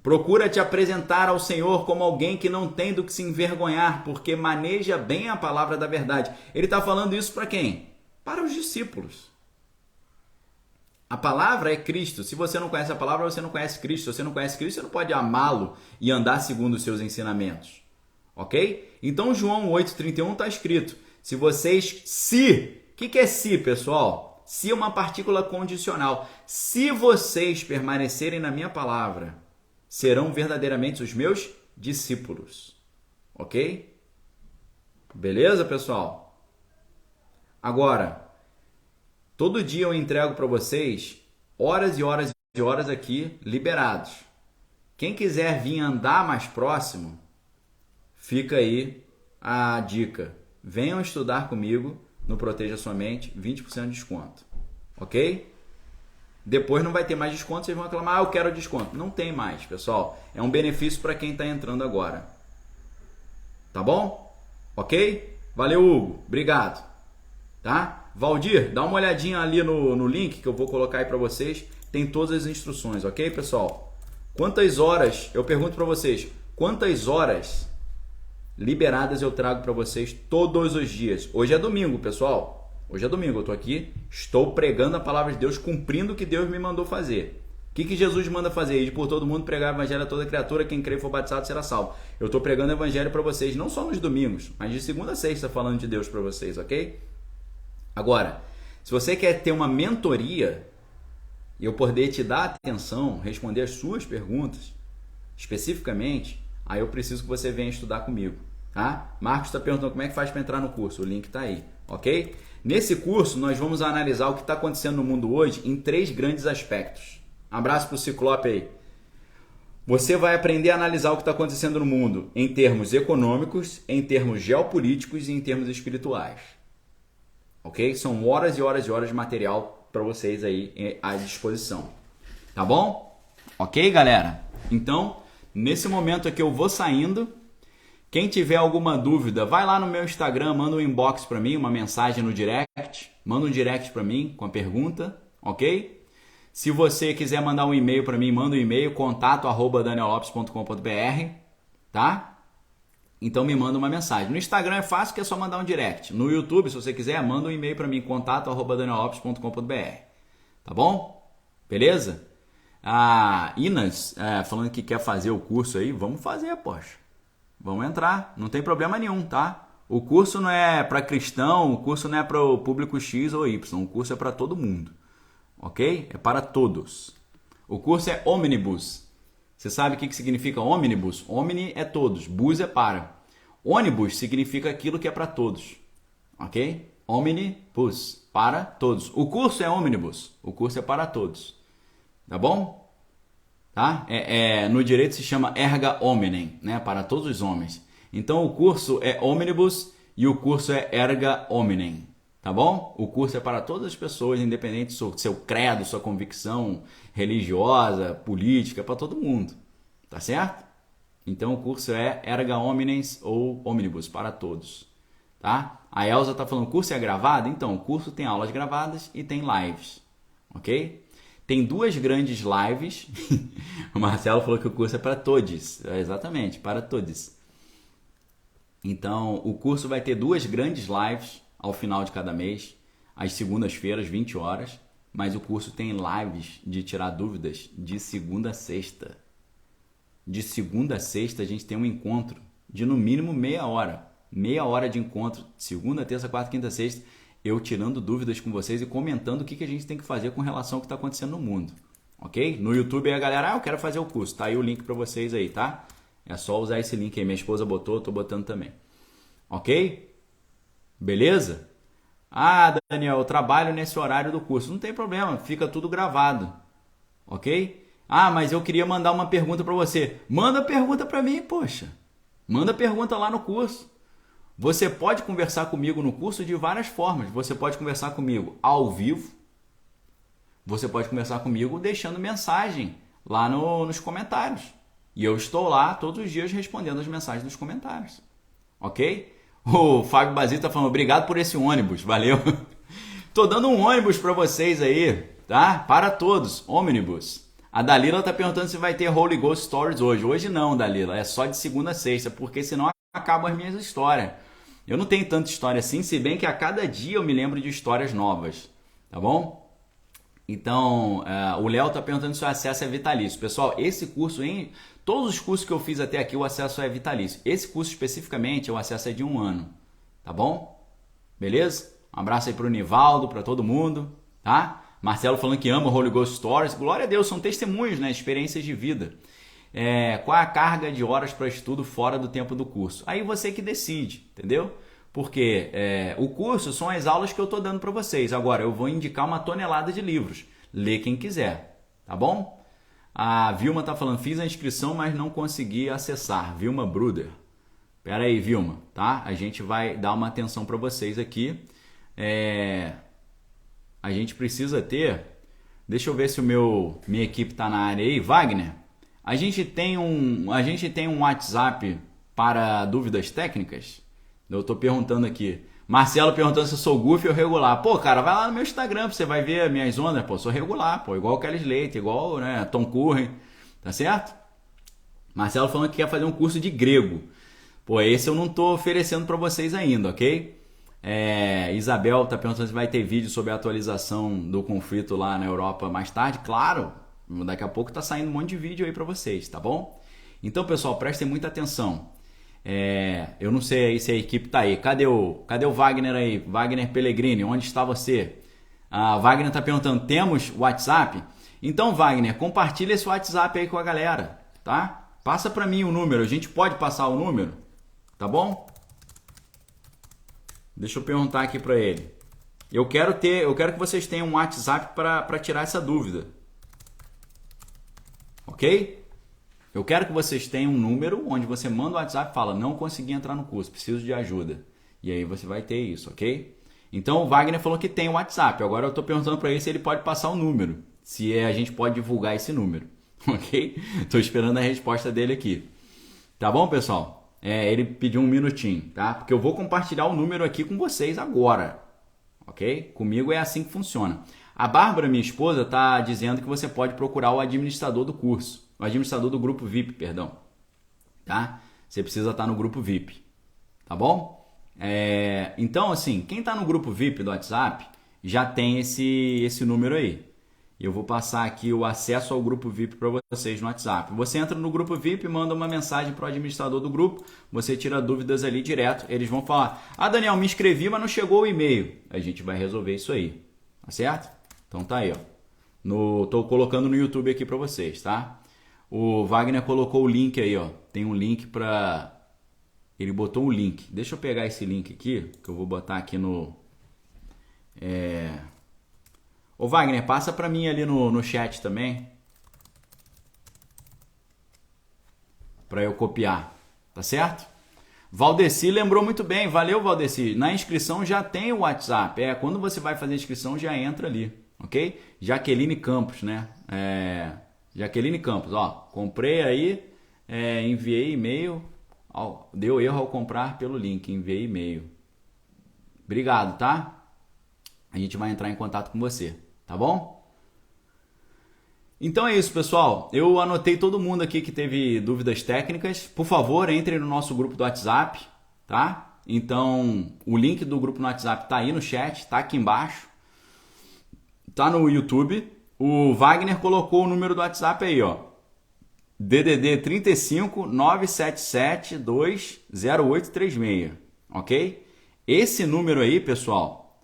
[SPEAKER 1] procura te apresentar ao Senhor como alguém que não tem do que se envergonhar, porque maneja bem a palavra da verdade. Ele está falando isso para quem? Para os discípulos. A palavra é Cristo. Se você não conhece a palavra, você não conhece Cristo. Se você não conhece Cristo, você não pode amá-lo e andar segundo os seus ensinamentos. Ok? Então, João 8,31 está escrito: se vocês... O que é se, pessoal? Se é uma partícula condicional. Se vocês permanecerem na minha palavra, serão verdadeiramente os meus discípulos. Ok? Beleza, pessoal? Agora, todo dia eu entrego para vocês horas e horas e horas aqui liberados. Quem quiser vir andar mais próximo, fica aí a dica. Venham estudar comigo no Proteja Sua Mente, 20% de desconto. Ok? Depois não vai ter mais desconto, vocês vão reclamar, eu quero desconto. Não tem mais, pessoal. É um benefício para quem está entrando agora. Tá bom? Ok? Valeu, Hugo. Obrigado. Tá? Valdir, dá uma olhadinha ali no link que eu vou colocar aí para vocês. Tem todas as instruções, ok, pessoal? Quantas horas, eu pergunto para vocês, quantas horas liberadas eu trago para vocês todos os dias? Hoje é domingo, pessoal. Hoje é domingo, eu estou aqui, estou pregando a palavra de Deus, cumprindo o que Deus me mandou fazer. O que Jesus manda fazer? Ir por todo mundo, pregar o evangelho a toda criatura, quem crer e for batizado será salvo. Eu estou pregando o evangelho para vocês, não só nos domingos, mas de segunda a sexta falando de Deus para vocês, ok? Agora, se você quer ter uma mentoria e eu poder te dar atenção, responder as suas perguntas, especificamente, aí eu preciso que você venha estudar comigo, tá? Marcos está perguntando como é que faz para entrar no curso, o link está aí, ok? Nesse curso, nós vamos analisar o que está acontecendo no mundo hoje em 3 grandes aspectos. Abraço para o Ciclope aí. Você vai aprender a analisar o que está acontecendo no mundo em termos econômicos, em termos geopolíticos e em termos espirituais. Ok? São horas e horas e horas de material para vocês aí à disposição. Tá bom? Ok, galera? Então, nesse momento aqui eu vou saindo. Quem tiver alguma dúvida, vai lá no meu Instagram, manda um inbox para mim, uma mensagem no direct. Manda um direct para mim com a pergunta, ok? Se você quiser mandar um e-mail para mim, manda um e-mail, contato@daniellopes.com.br, tá? Então me manda uma mensagem. No Instagram é fácil, que é só mandar um direct. No YouTube, se você quiser, manda um e-mail para mim, contato@daniellopes.com.br. Tá bom? Beleza? A Inas falando que quer fazer o curso aí, vamos fazer, poxa. Vamos entrar, não tem problema nenhum, tá? O curso não é para cristão, o curso não é para o público X ou Y, o curso é para todo mundo, ok? É para todos. O curso é Omnibus. Você sabe o que significa Omnibus? Omni é todos, bus é para. Ônibus significa aquilo que é para todos, ok? Omnibus, para todos. O curso é Omnibus, o curso é para todos, tá bom? Tá? No direito se chama erga omnem, né? Para todos os homens. Então o curso é Omnibus e o curso é erga omnem, tá bom? O curso é para todas as pessoas, independente do seu credo, sua convicção religiosa, política, para todo mundo, tá certo? Então o curso é erga omnes ou Omnibus, para todos, tá? A Elza tá falando, o curso é gravado? Então, o curso tem aulas gravadas e tem lives, ok? Tem 2 grandes lives. O Marcelo falou que o curso é para todos. Exatamente, para todos. Então, o curso vai ter 2 grandes lives ao final de cada mês, às segundas-feiras, 20 horas. Mas o curso tem lives de tirar dúvidas de segunda a sexta. De segunda a sexta a gente tem um encontro de no mínimo meia hora. Meia hora de encontro, segunda, terça, quarta, quinta, sexta, eu tirando dúvidas com vocês e comentando o que a gente tem que fazer com relação ao que está acontecendo no mundo. Ok? No YouTube aí a galera, eu quero fazer o curso. Tá aí o link para vocês aí, tá? É só usar esse link aí. Minha esposa botou, eu tô botando também. Ok? Beleza? Ah, Daniel, eu trabalho nesse horário do curso. Não tem problema, fica tudo gravado. Ok? Ah, mas eu queria mandar uma pergunta para você. Manda pergunta para mim, poxa. Manda pergunta lá no curso. Você pode conversar comigo no curso de várias formas. Você pode conversar comigo ao vivo. Você pode conversar comigo deixando mensagem lá nos comentários. E eu estou lá todos os dias respondendo as mensagens dos comentários. Ok? O Fábio Basile está falando, obrigado por esse ônibus, valeu. Tô dando um ônibus para vocês aí, tá? Para todos, ônibus. A Dalila está perguntando se vai ter Holy Ghost Stories hoje. Hoje não, Dalila, é só de segunda a sexta, porque senão acabam as minhas histórias. Eu não tenho tanta história assim, se bem que a cada dia eu me lembro de histórias novas, tá bom? Então, o Léo está perguntando se o acesso é vitalício. Pessoal, esse curso, todos os cursos que eu fiz até aqui, o acesso é vitalício. Esse curso especificamente, o acesso é de 1 ano, tá bom? Beleza? Um abraço aí para o Nivaldo, para todo mundo, tá? Marcelo falando que ama Holy Ghost Stories. Glória a Deus, são testemunhos, né? Experiências de vida. Qual a carga de horas para estudo fora do tempo do curso? Aí você que decide, entendeu? Porque o curso são as aulas que eu estou dando para vocês. Agora, eu vou indicar uma tonelada de livros. Lê quem quiser, tá bom? A Vilma está falando, fiz a inscrição, mas não consegui acessar. Vilma Bruder. Pera aí, Vilma, tá? A gente vai dar uma atenção para vocês aqui. A gente precisa ter... Deixa eu ver se minha equipe está na área aí. Wagner, a gente tem um WhatsApp para dúvidas técnicas? Eu tô perguntando aqui. Marcelo perguntando se eu sou goofy ou regular. Pô, cara, vai lá no meu Instagram, você vai ver minhas ondas. Pô, sou regular, pô, igual o Kelly Slater, igual, né, Tom Curren, tá certo? Marcelo falando que quer fazer um curso de grego. Pô, esse eu não tô oferecendo para vocês ainda, ok? Isabel tá perguntando se vai ter vídeo sobre a atualização do conflito lá na Europa mais tarde. Claro, daqui a pouco tá saindo um monte de vídeo aí para vocês, tá bom? Então, pessoal, prestem muita atenção. Eu não sei aí se a equipe tá aí. Cadê o Wagner aí? Wagner Pellegrini, onde está você? A Wagner tá perguntando, temos WhatsApp? Então, Wagner, compartilha esse WhatsApp aí com a galera, tá? Passa para mim o número, a gente pode passar o número, tá bom? Deixa eu perguntar aqui para ele. Eu quero que vocês tenham um WhatsApp para tirar essa dúvida. Ok? Eu quero que vocês tenham um número onde você manda o WhatsApp e fala, não consegui entrar no curso, preciso de ajuda. E aí você vai ter isso, ok? Então o Wagner falou que tem o WhatsApp. Agora eu estou perguntando para ele se ele pode passar o número. Se a gente pode divulgar esse número, ok? Estou esperando a resposta dele aqui. Tá bom, pessoal? Ele pediu um minutinho, tá? Porque eu vou compartilhar o número aqui com vocês agora, ok? Comigo é assim que funciona. A Bárbara, minha esposa, está dizendo que você pode procurar o administrador do curso. O administrador do grupo VIP, perdão. Tá? Você precisa estar no grupo VIP. Tá bom? Então, assim, quem está no grupo VIP do WhatsApp já tem esse número aí. Eu vou passar aqui o acesso ao grupo VIP para vocês no WhatsApp. Você entra no grupo VIP, manda uma mensagem para o administrador do grupo, você tira dúvidas ali direto. Eles vão falar, Daniel, me inscrevi, mas não chegou o e-mail. A gente vai resolver isso aí. Tá certo? Então tá aí, ó. Tô colocando no YouTube aqui para vocês, tá? O Wagner colocou o link aí, ó. Tem um link para... Ele botou um link. Deixa eu pegar esse link aqui, que eu vou botar aqui no... Ô Wagner, passa para mim ali no chat também. Para eu copiar. Tá certo? Valdeci lembrou muito bem. Valeu, Valdeci. Na inscrição já tem o WhatsApp. Quando você vai fazer a inscrição, já entra ali. Ok? Jaqueline Campos, né? Jaqueline Campos, ó, comprei aí, enviei e-mail, deu erro ao comprar pelo link, enviei e-mail. Obrigado, tá? A gente vai entrar em contato com você, tá bom? Então é isso, pessoal. Eu anotei todo mundo aqui que teve dúvidas técnicas. Por favor, entre no nosso grupo do WhatsApp, tá? Então, o link do grupo no WhatsApp tá aí no chat, tá aqui embaixo. Tá no YouTube. O Wagner colocou o número do WhatsApp aí, ó. DDD 35 977 20836, ok? Esse número aí, pessoal,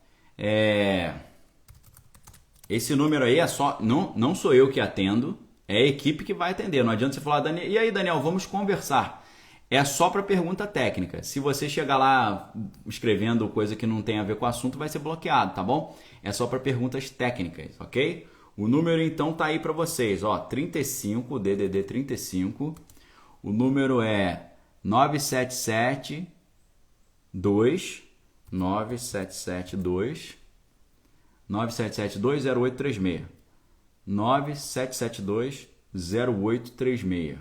[SPEAKER 1] esse número aí é só, não sou eu que atendo, é a equipe que vai atender. Não adianta você falar, Daniel, e aí, Daniel, vamos conversar. É só para pergunta técnica. Se você chegar lá escrevendo coisa que não tem a ver com o assunto, vai ser bloqueado, tá bom? É só para perguntas técnicas, ok? O número então tá aí para vocês, ó, 35, DDD 35. O número é 977 977 20836. 9772 0836.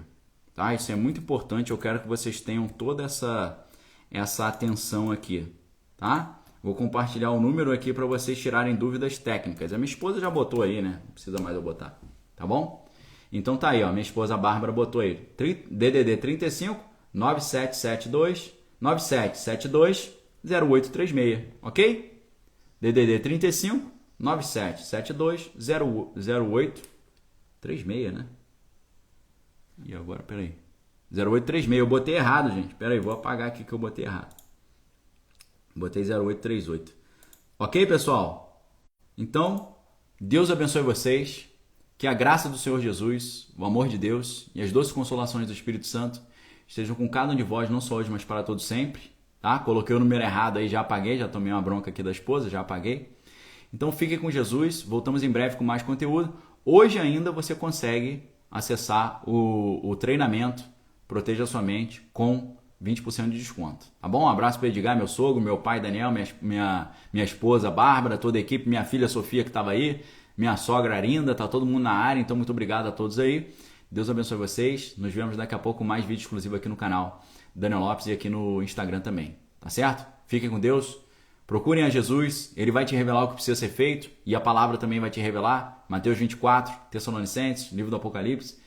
[SPEAKER 1] Tá? Isso é muito importante, eu quero que vocês tenham toda essa atenção aqui, tá? Vou compartilhar o número aqui para vocês tirarem dúvidas técnicas. A minha esposa já botou aí, né? Não precisa mais eu botar, tá bom? Então tá aí, ó, minha esposa Bárbara botou aí, DDD 35 9772 0836, ok? DDD 35 9772 0836, né? E agora, peraí. 0836, eu botei errado, gente. Peraí, vou apagar aqui que eu botei errado. Botei 0838. Ok, pessoal? Então, Deus abençoe vocês. Que a graça do Senhor Jesus, o amor de Deus e as doces consolações do Espírito Santo estejam com cada um de vós, não só hoje, mas para todos sempre. Tá? Coloquei o número errado aí, já apaguei, já tomei uma bronca aqui da esposa, já apaguei. Então fiquem com Jesus, voltamos em breve com mais conteúdo. Hoje ainda você consegue acessar o treinamento Proteja Sua Mente com 20% de desconto. Tá bom? Um abraço para Edgar, meu sogro, meu pai Daniel, minha esposa Bárbara, toda a equipe, minha filha Sofia que estava aí, minha sogra Arinda, tá todo mundo na área, então muito obrigado a todos aí. Deus abençoe vocês. Nos vemos daqui a pouco com mais vídeo exclusivo aqui no canal Daniel Lopes e aqui no Instagram também. Tá certo? Fiquem com Deus. Procurem a Jesus, ele vai te revelar o que precisa ser feito e a palavra também vai te revelar. Mateus 24, Tessalonicenses, livro do Apocalipse.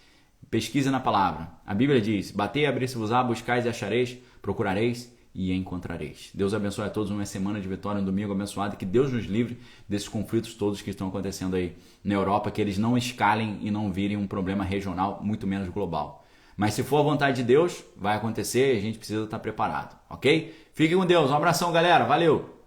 [SPEAKER 1] Pesquise na palavra. A Bíblia diz, batei, abrir-se-vos-á, buscais e achareis, procurareis e encontrareis. Deus abençoe a todos uma semana de vitória, um domingo abençoado, que Deus nos livre desses conflitos todos que estão acontecendo aí na Europa, que eles não escalem e não virem um problema regional, muito menos global. Mas se for a vontade de Deus, vai acontecer e a gente precisa estar preparado, ok? Fique com Deus, um abração galera, valeu!